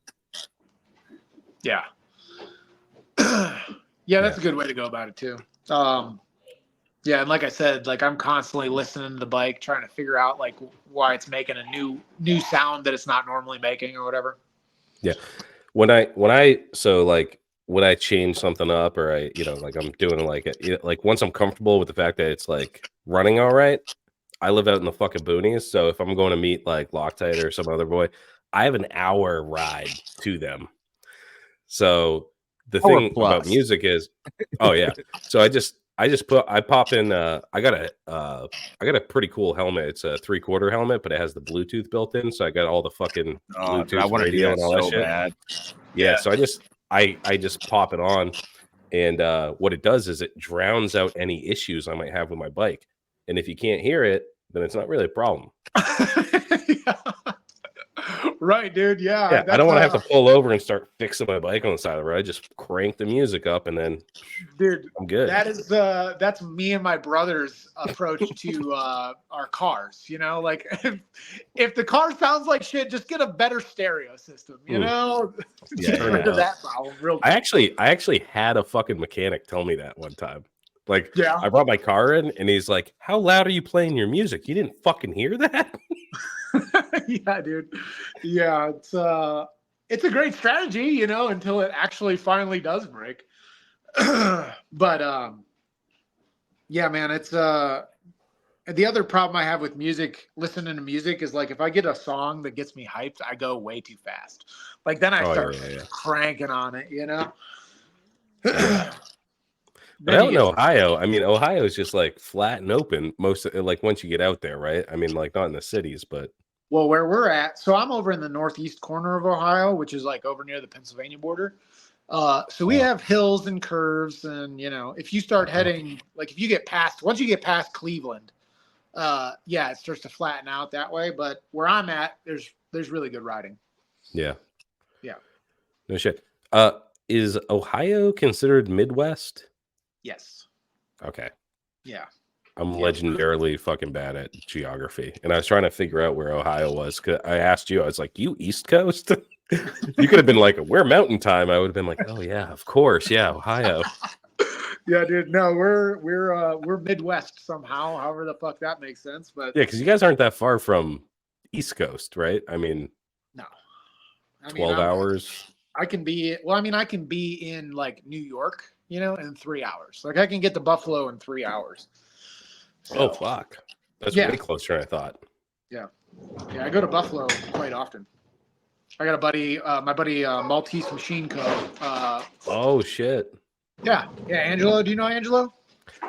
Yeah. Yeah, that's a good way to go about it too. Yeah, and like I said, like I'm constantly listening to the bike, trying to figure out like why it's making a new sound that it's not normally making or whatever. Yeah. When I change something up or I, you know, like I'm doing like once I'm comfortable with the fact that it's like running all right, I live out in the fucking boonies. So if I'm going to meet like Loctite or some other boy, I have an hour ride to them. So the thing about music is, oh yeah. So I pop in, I got a pretty cool helmet. It's a 3/4 helmet, but it has the Bluetooth built in. So I got all the fucking Bluetooth radio and all that shit. Bad. Yeah. So I just pop it on, and what it does is it drowns out any issues I might have with my bike. And if you can't hear it, then it's not really a problem. Yeah. Right, dude. Yeah. I don't want to have to pull over and start fixing my bike on the side of the road. I just crank the music up and then, dude, I'm good. That's me and my brother's approach to our cars. You know, like if the car sounds like shit, just get a better stereo system. You know, get rid of that problem real quick. I actually had a fucking mechanic tell me that one time. Like, I brought my car in and he's like, "How loud are you playing your music? You didn't fucking hear that?" Yeah, dude. Yeah, it's a great strategy, you know, until it actually finally does break. But yeah, man, it's the other problem I have with music, listening to music, is like if I get a song that gets me hyped, I go way too fast. Like then I start cranking on it, you know. But out in Ohio, I mean, Ohio is just like flat and open most of, like once you get out there, right? I mean, like not in the cities, but well, where we're at, so I'm over in the northeast corner of Ohio, which is like over near the Pennsylvania border. So we have hills and curves, and you know, if you start heading, like if you get past, once you get past Cleveland, yeah, it starts to flatten out that way. But where I'm at, there's really good riding. Yeah. No shit. Is Ohio considered Midwest? Yes. Okay. Yeah. I'm legendarily fucking bad at geography, and I was trying to figure out where Ohio was. Cause I asked you, I was like, "You East Coast?" You could have been like, "We're Mountain Time." I would have been like, "Oh yeah, of course, yeah, Ohio." Yeah, dude. No, we're Midwest somehow. However the fuck that makes sense, but yeah, because you guys aren't that far from East Coast, right? I mean, no. 12 hours. I can be in like New York, you know, in 3 hours. Like I can get to Buffalo in 3 hours. So, oh fuck, that's way closer than I thought. Yeah, I go to Buffalo quite often. I got a buddy, my buddy Maltese Machine Co. Oh shit. Yeah, Angelo. Do you know Angelo?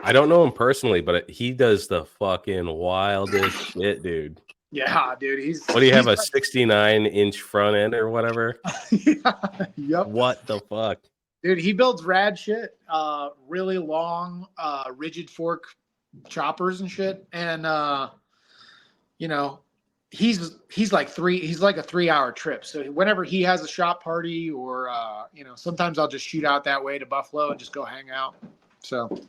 I don't know him personally, but he does the fucking wildest shit, dude. Yeah, dude. What do you have, a 69-inch front end or whatever? Yep. What the fuck? Dude, he builds rad shit. Really long, rigid fork choppers and shit. And you know, he's like a 3-hour trip. So whenever he has a shop party or you know, sometimes I'll just shoot out that way to Buffalo and just go hang out. So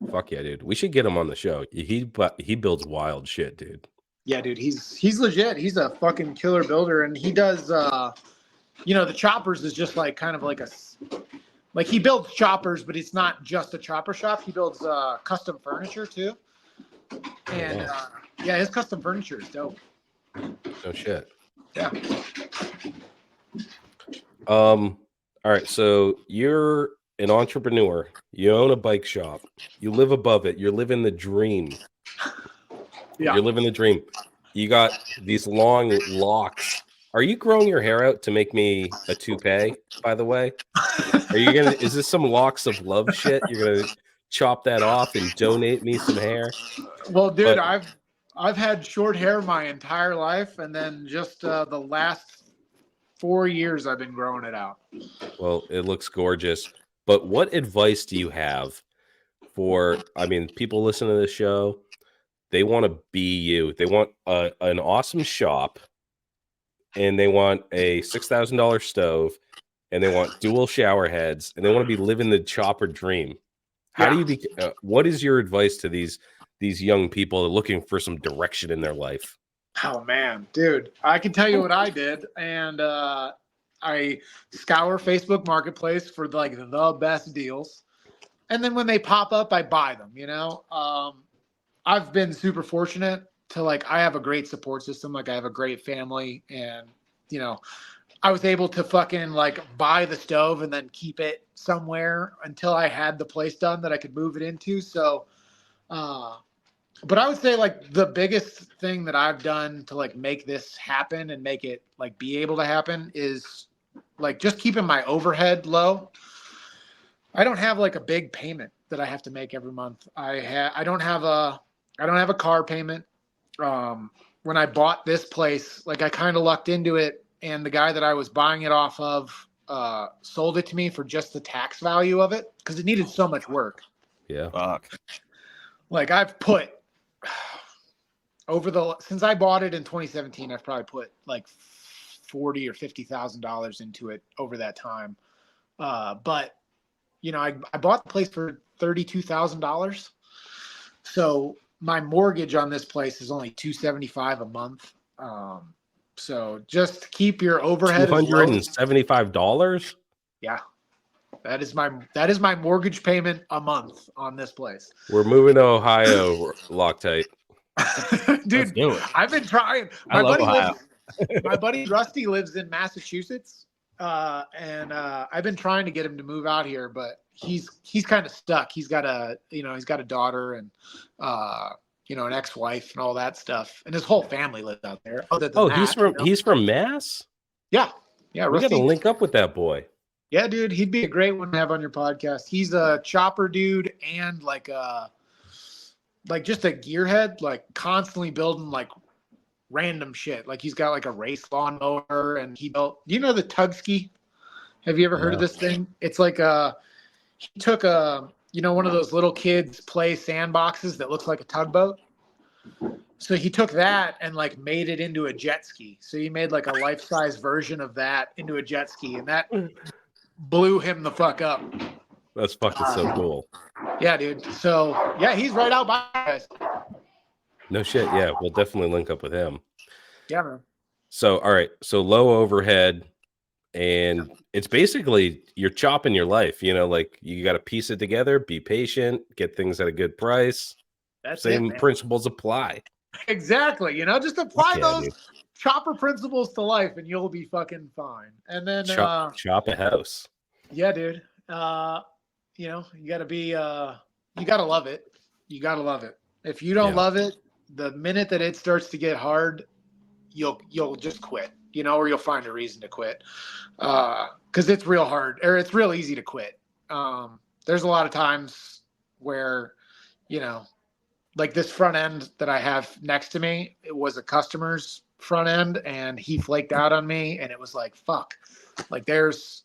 fuck yeah, dude. We should get him on the show. He builds wild shit, dude. Yeah, dude, he's legit. He's a fucking killer builder, and he does you know, the choppers is just like kind of like like he builds choppers, but it's not just a chopper shop. He builds custom furniture too. And yeah, his custom furniture is dope. No shit. Yeah. All right, so you're an entrepreneur. You own a bike shop. You live above it. You're living the dream. Yeah. You're living the dream. You got these long locks. Are you growing your hair out to make me a toupee, by the way? Are you gonna, is this some locks of love shit? You're gonna chop that off and donate me some hair? Well, dude, But I've had short hair my entire life, and then just the last 4 years I've been growing it out. well, it looks gorgeous. But what advice do you have for, I mean, people listen to this show, they want to be you. They want an awesome shop, and they want a $6,000 stove, and they want dual shower heads, and they want to be living the chopper dream. How do you be? What is your advice to these young people looking for some direction in their life? Oh man, dude, I can tell you what I did, and I scour Facebook Marketplace for like the best deals, and then when they pop up, I buy them. You know, I've been super fortunate to like I have a great support system. Like I have a great family, and you know, I was able to fucking like buy the stove and then keep it somewhere until I had the place done that I could move it into. So, but I would say like the biggest thing that I've done to like make this happen and make it like be able to happen is like just keeping my overhead low. I don't have like a big payment that I have to make every month. I don't have a car payment. When I bought this place, like I kind of lucked into it, and the guy that I was buying it off of sold it to me for just the tax value of it because it needed so much work. Yeah. Fuck. Like I've put since I bought it in 2017, I've probably put like $40,000 or $50,000 into it over that time. But you know, I bought the place for $32,000. So my mortgage on this place is only $275 a month. So just keep your overhead as low. $275? Yeah. That is my mortgage payment a month on this place. We're moving to Ohio, Loctite. Dude, do it. I've been trying. I love Ohio. My buddy Rusty lives in Massachusetts. And I've been trying to get him to move out here, but he's kind of stuck. He's got a daughter and an ex-wife and all that stuff, and his whole family lives out there. He's from Mass? Yeah. We Rusty, got to link up with that boy. yeah, dude, he'd be a great one to have on your podcast. He's a chopper dude and like just a gearhead, like constantly building like random shit. Like he's got like a race lawnmower, and he built. Do you know the Tugski? Have you ever heard of this thing? It's like he took one of those little kids play sandboxes that looks like a tugboat. So he took that and like made it into a jet ski. So he made like a life-size version of that into a jet ski, and that blew him the fuck up. That's fucking so cool. Yeah, dude. So yeah, he's right out by us. No shit. Yeah, we'll definitely link up with him. Yeah, man. So, all right. So low overhead, and it's basically you're chopping your life. You know, like you got to piece it together, be patient, get things at a good price. That's Same principles apply. Exactly. Just apply those dude. chopper principles to life, and you'll be fucking fine. And then chop a house. Yeah, dude. You gotta be you gotta love it. You gotta love it. If you don't love it, the minute that it starts to get hard, you'll just quit, or you'll find a reason to quit. Because it's real hard, or it's real easy to quit. There's a lot of times where, like this front end that I have next to me, it was a customer's front end, and he flaked out on me, and it was like, fuck. Like there's,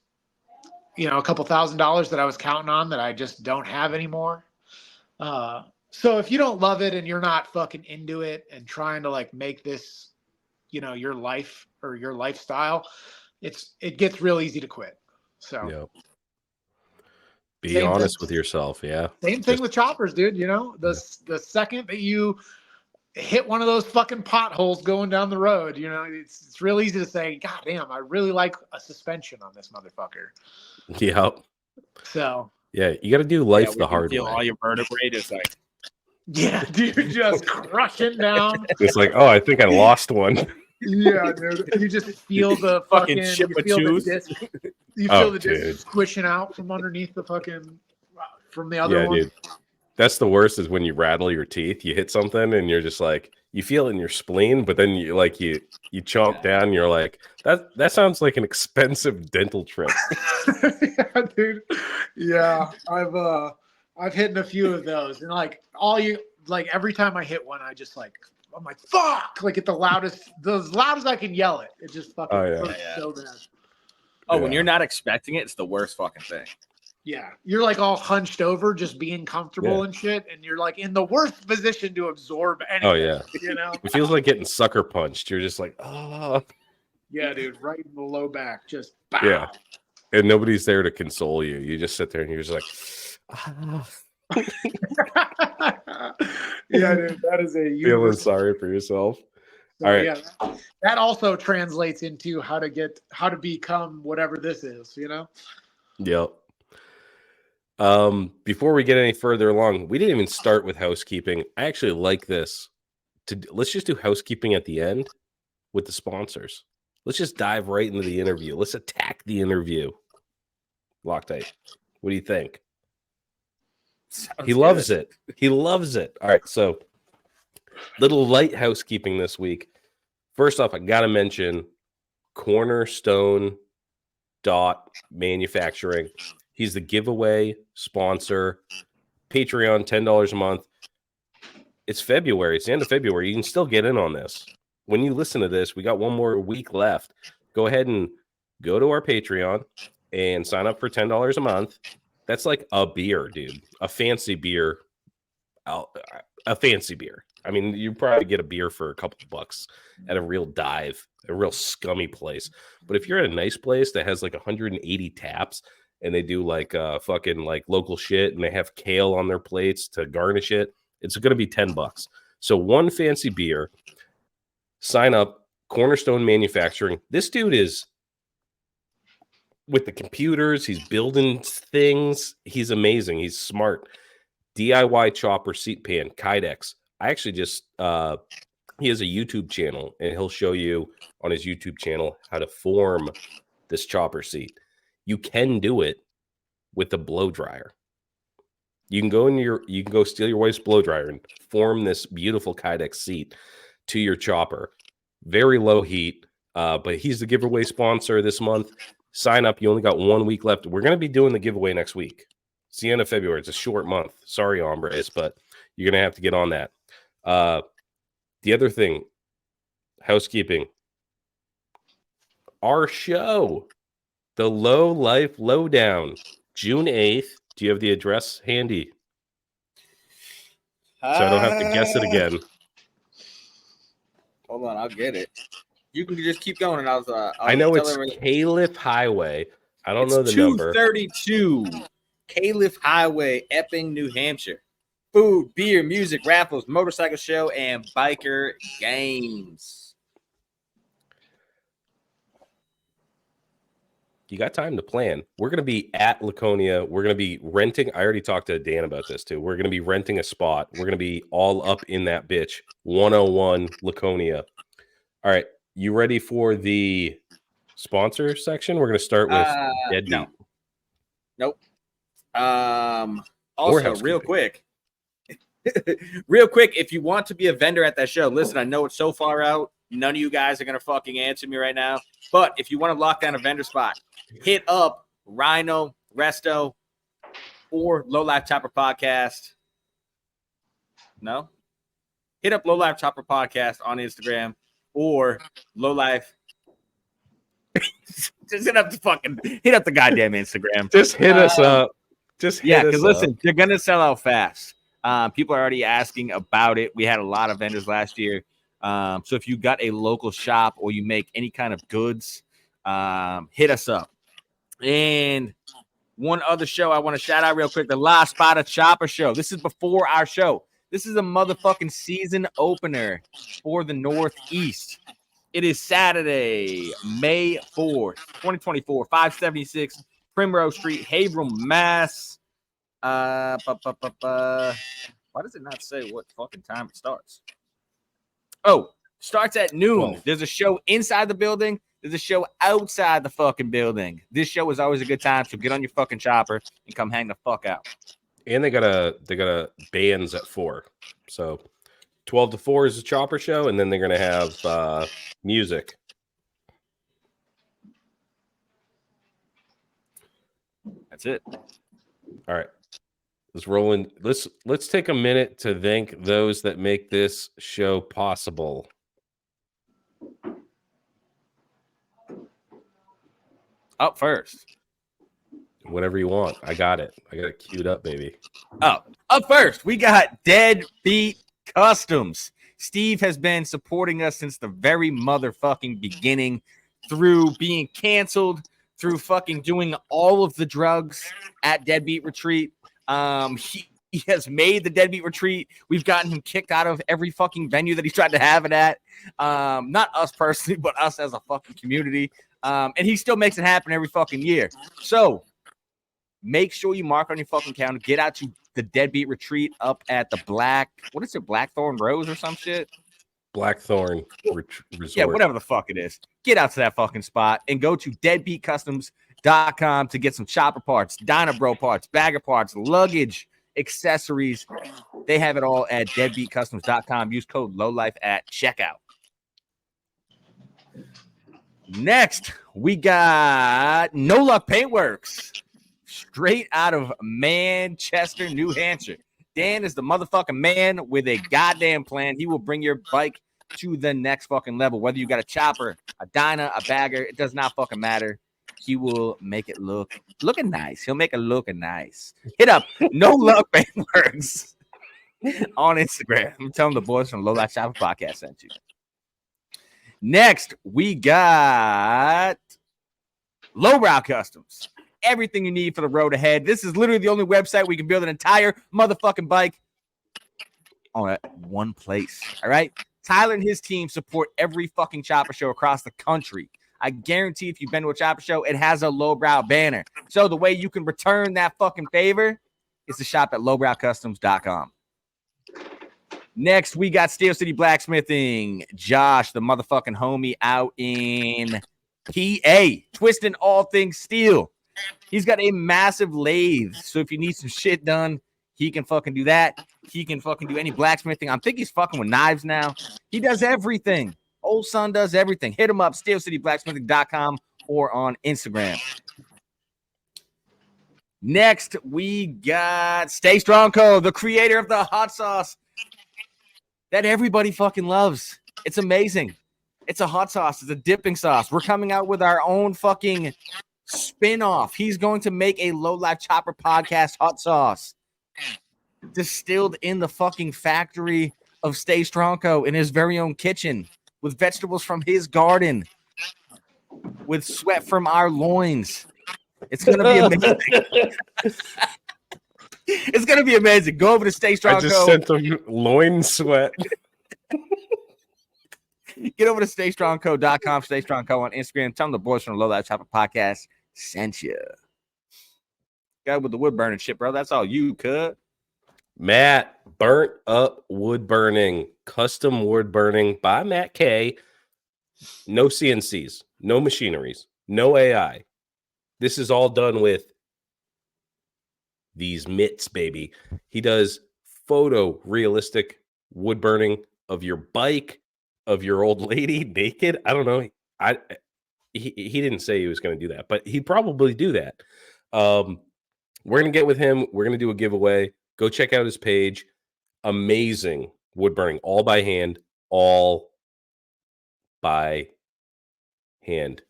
a couple $1,000s that I was counting on that I just don't have anymore. So if you don't love it and you're not fucking into it and trying to like make this, your life or your lifestyle, it gets real easy to quit. So be honest with yourself. Yeah. Same thing with choppers, dude. The second that you hit one of those fucking potholes going down the road, it's real easy to say, God damn, I really like a suspension on this motherfucker. Yep. So yeah, you got to do life the hard way. All your vertebrae is like, yeah, dude, just crushing down. It's like, oh, I think I lost one. Yeah, dude. You just feel the fucking ship you of feel juice. the disc. You Oh, feel the dude. disc squishing out from underneath the fucking from the other Yeah, one. dude. That's the worst is when you rattle your teeth, you hit something and you're just like, you feel it in your spleen, but then you chomp down and you're like, that sounds like an expensive dental trip. Yeah, dude. Yeah, I've hit a few of those, and like every time I hit one, I'm like fuck, like at the loudest, as loud as I can yell it. It just fucking hurts so bad. Oh, when you're not expecting it, it's the worst fucking thing. Yeah, you're like all hunched over, just being comfortable and shit, and you're like in the worst position to absorb anything. Oh yeah, you know, it feels like getting sucker punched. You're just like, oh, yeah, dude, right in the low back, just bow. Yeah, and nobody's there to console you. You just sit there and you're just like, ah. Yeah, dude, that is a Feeling sorry for yourself. So, all right, yeah, that also translates into how to become whatever this is. You know. Yep. Before we get any further along, we didn't even start with housekeeping. I actually like this. Let's just do housekeeping at the end with the sponsors. Let's just dive right into the interview. Let's attack the interview. Loctite. What do you think? He loves it. He loves it. All right, so little light housekeeping this week. First off, I gotta mention Cornerstone Manufacturing. He's the giveaway sponsor. Patreon, $10 a month. It's February. It's the end of February. You can still get in on this. When you listen to this, we got one more week left. Go ahead and go to our Patreon and sign up for $10 a month. That's like a beer, dude. A fancy beer. A fancy beer. I mean, you probably get a beer for a couple bucks at a real dive, a real scummy place. But if you're at a nice place that has like 180 taps, and they do like fucking like local shit, and they have kale on their plates to garnish it, it's going to be $10. So one fancy beer. Sign up, Cornerstone Manufacturing. This dude is with the computers. He's building things. He's amazing. He's smart. DIY chopper, seat pan, Kydex. I actually just he has a YouTube channel, and he'll show you on his YouTube channel how to form this chopper seat. You can do it with a blow dryer. You can go steal your wife's blow dryer and form this beautiful Kydex seat to your chopper. Very low heat, but he's the giveaway sponsor this month. Sign up. You only got 1 week left. We're going to be doing the giveaway next week. It's the end of February. It's a short month. Sorry, hombres, but you're going to have to get on that. The other thing, housekeeping. Our show, the Low Life Lowdown, June 8th. Do you have the address handy? So I don't have to guess it again. Hold on, I'll get it. You can just keep going, and I know it's Caliph Highway. I don't know the number. 232 Caliph Highway, Epping, New Hampshire. Food, beer, music, raffles, motorcycle show, and biker games. You got time to plan. We're going to be at Laconia. We're going to be renting. I already talked to Dan about this too. We're going to be renting a spot. We're going to be all up in that bitch. 101 Laconia. All right. You ready for the sponsor section? We're going to start with Deadbeat. No. Nope. Also, real quick, if you want to be a vendor at that show, listen, I know it's so far out. None of you guys are going to fucking answer me right now. But if you want to lock down a vendor spot, hit up Rhino, Resto, or Low Life Chopper Podcast. No? Hit up Low Life Chopper Podcast on Instagram or Low Life. Just hit up the goddamn Instagram. Just hit us up. Because listen, they're going to sell out fast. People are already asking about it. We had a lot of vendors last year. So if you got a local shop or you make any kind of goods, hit us up. And one other show I want to shout out real quick, the La Spada Chopper Show. This is before our show. This is a motherfucking season opener for the Northeast. It is Saturday, May 4th, 2024, 576 Primrose Street, Haverhill, Mass. Why does it not say what fucking time it starts? Oh, starts at noon. 12. There's a show inside the building. There's a show outside the fucking building. This show is always a good time, so get on your fucking chopper and come hang the fuck out. And they got a bands at 4. So 12 to 4 is a chopper show, and then they're gonna have music. That's it. All right. Let's roll in. Let's take a minute to thank those that make this show possible. Up first. Whatever you want. I got it queued up, baby. Oh, up first, we got Deadbeat Customs. Steve has been supporting us since the very motherfucking beginning, through being canceled, through fucking doing all of the drugs at Deadbeat Retreat. He has made the Deadbeat Retreat. We've gotten him kicked out of every fucking venue that he's tried to have it at. Not us personally, but us as a fucking community. And he still makes it happen every fucking year. So make sure you mark on your fucking calendar. Get out to the Deadbeat Retreat up at the Blackthorn Rose or some shit? Blackthorn Resort. Yeah, whatever the fuck it is. Get out to that fucking spot and go to deadbeatcustoms.com to get some chopper parts, Dynabro parts, bagger parts, luggage, accessories. They have it all at deadbeatcustoms.com. Use code LOWLIFE at checkout. Next, we got No Luck Paintworks, straight out of Manchester, New Hampshire. Dan is the motherfucking man with a goddamn plan. He will bring your bike to the next fucking level. Whether you got a chopper, a dyna, a bagger, it does not fucking matter. He will make it looking nice. He'll make it looking nice. Hit up No Luck Paintworks on Instagram. I'm telling the boys from Low Life Shopper Podcast sent you. Next, we got Lowbrow Customs. Everything you need for the road ahead. This is literally the only website where you can build an entire motherfucking bike on one place. All right. Tyler and his team support every fucking chopper show across the country. I guarantee if you've been to a chopper show, it has a lowbrow banner. So the way you can return that fucking favor is to shop at lowbrowcustoms.com. Next, we got Steel City Blacksmithing. Josh, the motherfucking homie out in PA, twisting all things steel. He's got a massive lathe. So if you need some shit done, he can fucking do that. He can fucking do any blacksmithing. I think he's fucking with knives now. He does everything. Old son does everything. Hit him up, steelcityblacksmithing.com or on Instagram. Next, we got Stay Strong Co., the creator of the hot sauce that everybody fucking loves. It's amazing. It's a hot sauce. It's a dipping sauce. We're coming out with our own fucking spin-off. He's going to make a Low Life Chopper podcast hot sauce distilled in the fucking factory of Stay Strong Co. in his very own kitchen with vegetables from his garden with sweat from our loins. It's going to be amazing. It's going to be amazing. Go over to Stay Strong Co. I just sent them loin sweat. Get over to staystrongco.com, Stay Strong Co. on Instagram. Tell them the boys from the Low Life Chopper podcast sent you. Guy with the wood burning shit, bro. That's all you could. Matt, burnt up wood burning, custom wood burning by Matt K. No CNCs, no machineries, no AI. This is all done with these mitts, baby. He does photorealistic wood burning of your bike, of your old lady naked. I don't know. He didn't say he was going to do that, but he'd probably do that. We're going to get with him. We're going to do a giveaway. Go check out his page. Amazing wood burning, all by hand, all by hand.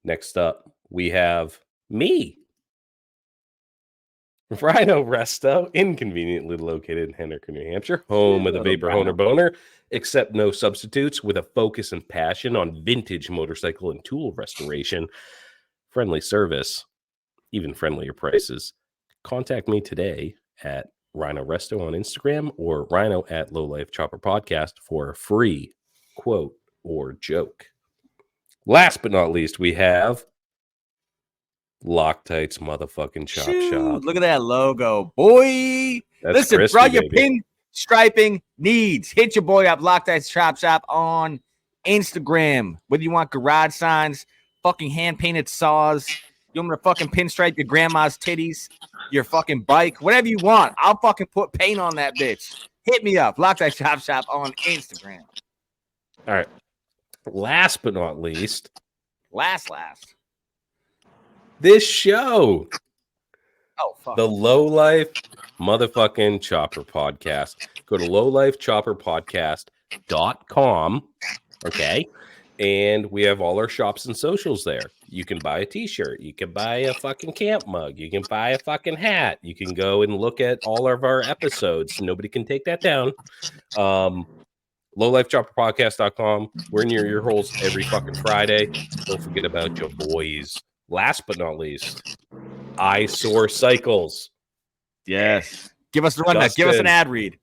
Next up, we have me, Rhino Resto, inconveniently located in Henniker, New Hampshire, home of the Vapor Honer Boner, except no substitutes, with a focus and passion on vintage motorcycle and tool restoration, friendly service, even friendlier prices. Contact me today at Rhino Resto on Instagram or Rhino at Low Life Chopper Podcast for a free quote or joke. Last but not least, we have Loctite's motherfucking chop shop. Look at that logo, boy. That's listen, crispy, for all your baby. pin striping needs, hit your boy up, Loctite's Chop Shop on Instagram. Whether you want garage signs, fucking hand painted saws, you want me to fucking pinstripe your grandma's titties, your fucking bike, whatever you want. I'll fucking put paint on that bitch. Hit me up. Loctite Chop Shop on Instagram. All right. Last but not least, Last. this show, Oh, fuck. the Low Life Motherfucking Chopper Podcast. Go to lowlifechopperpodcast.com. Okay. And we have all our shops and socials there. You can buy a t-shirt. You can buy a fucking camp mug. You can buy a fucking hat. You can go and look at all of our episodes. Nobody can take that down. Lowlifechopperpodcast.com. We're in your ear holes every fucking Friday. Don't forget about your boys. Last but not least, Eyesore Cycles. Yes. Give us the rundown. Give us an ad read.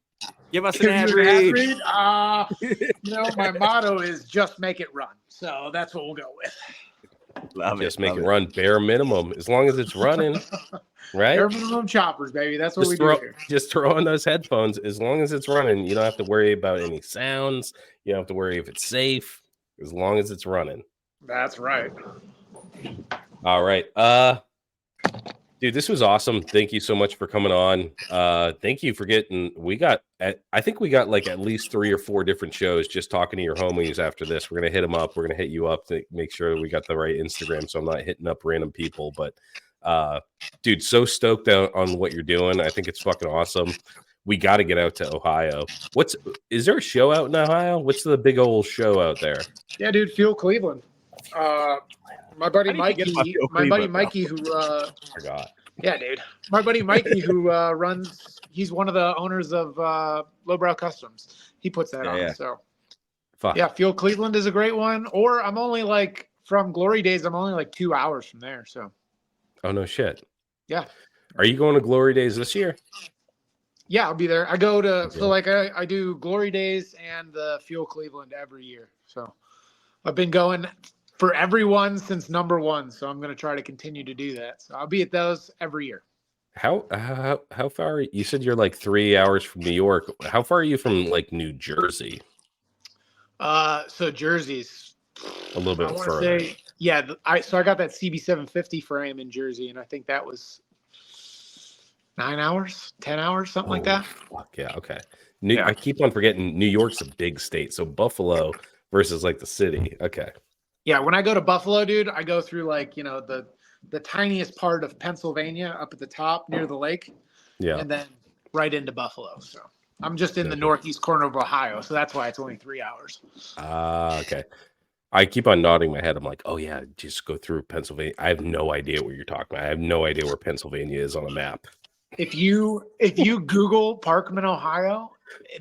Give us an ad read. My motto is just make it run. So that's what we'll go with. Love Just it. make it run bare minimum. As long as it's running, right? Bare minimum choppers, baby. That's what Just we throw, do here. just throw on those headphones. As long as it's running, you don't have to worry about any sounds. You don't have to worry if it's safe. As long as it's running. That's right. All right. Dude, this was awesome. Thank you so much for coming on. Thank you for getting. I think we got like at least 3 or 4 different shows just talking to your homies after this. We're gonna hit them up. We're gonna hit you up to make sure we got the right Instagram, so I'm not hitting up random people. But dude, so stoked on what you're doing. I think it's fucking awesome. We got to get out to Ohio. Is there a show out in Ohio? What's the big old show out there? Yeah, dude. Fuel Cleveland. My buddy Mikey, who Forgot. yeah, dude. My buddy Mikey who runs. He's one of the owners of Lowbrow Customs. He puts that on. Yeah. So Fuck. yeah, Fuel Cleveland is a great one. Or I'm only like from Glory Days. I'm only like 2 hours from there. So. Oh no shit. Yeah. Are you going to Glory Days this year? Yeah, I'll be there. I go to so like I do Glory Days and the Fuel Cleveland every year. So I've been going for everyone since #1. So I'm going to try to continue to do that. So I'll be at those every year. How far? You said you're like 3 hours from New York. How far are you from like New Jersey? So Jersey's A little bit I want further. to say, yeah. I got that CB750 frame in Jersey, and I think that was 9 hours, 10 hours, something like that. Fuck yeah. Okay. Yeah. I keep on forgetting New York's a big state. So Buffalo versus like the city. Okay. Yeah, when I go to Buffalo, dude, I go through like, the tiniest part of Pennsylvania up at the top near the lake. Yeah. And then right into Buffalo. So I'm just in the northeast corner of Ohio. So that's why it's only 3 hours. Okay. I keep on nodding my head. I'm like, oh yeah, just go through Pennsylvania. I have no idea what you're talking about. I have no idea where Pennsylvania is on a map. If you Google Parkman, Ohio,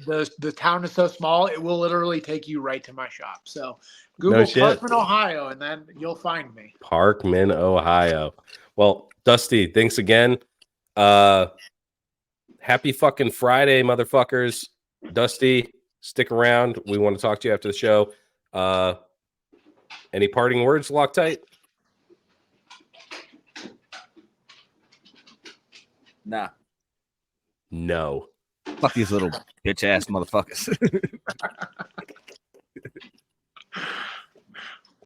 the town is so small, it will literally take you right to my shop. So Google Parkman, Ohio, and then you'll find me. Parkman, Ohio. Well, Dusty, thanks again. Happy fucking Friday, motherfuckers. Dusty, stick around. We want to talk to you after the show. Any parting words, Loctite? Nah. No. Fuck these little bitch ass motherfuckers.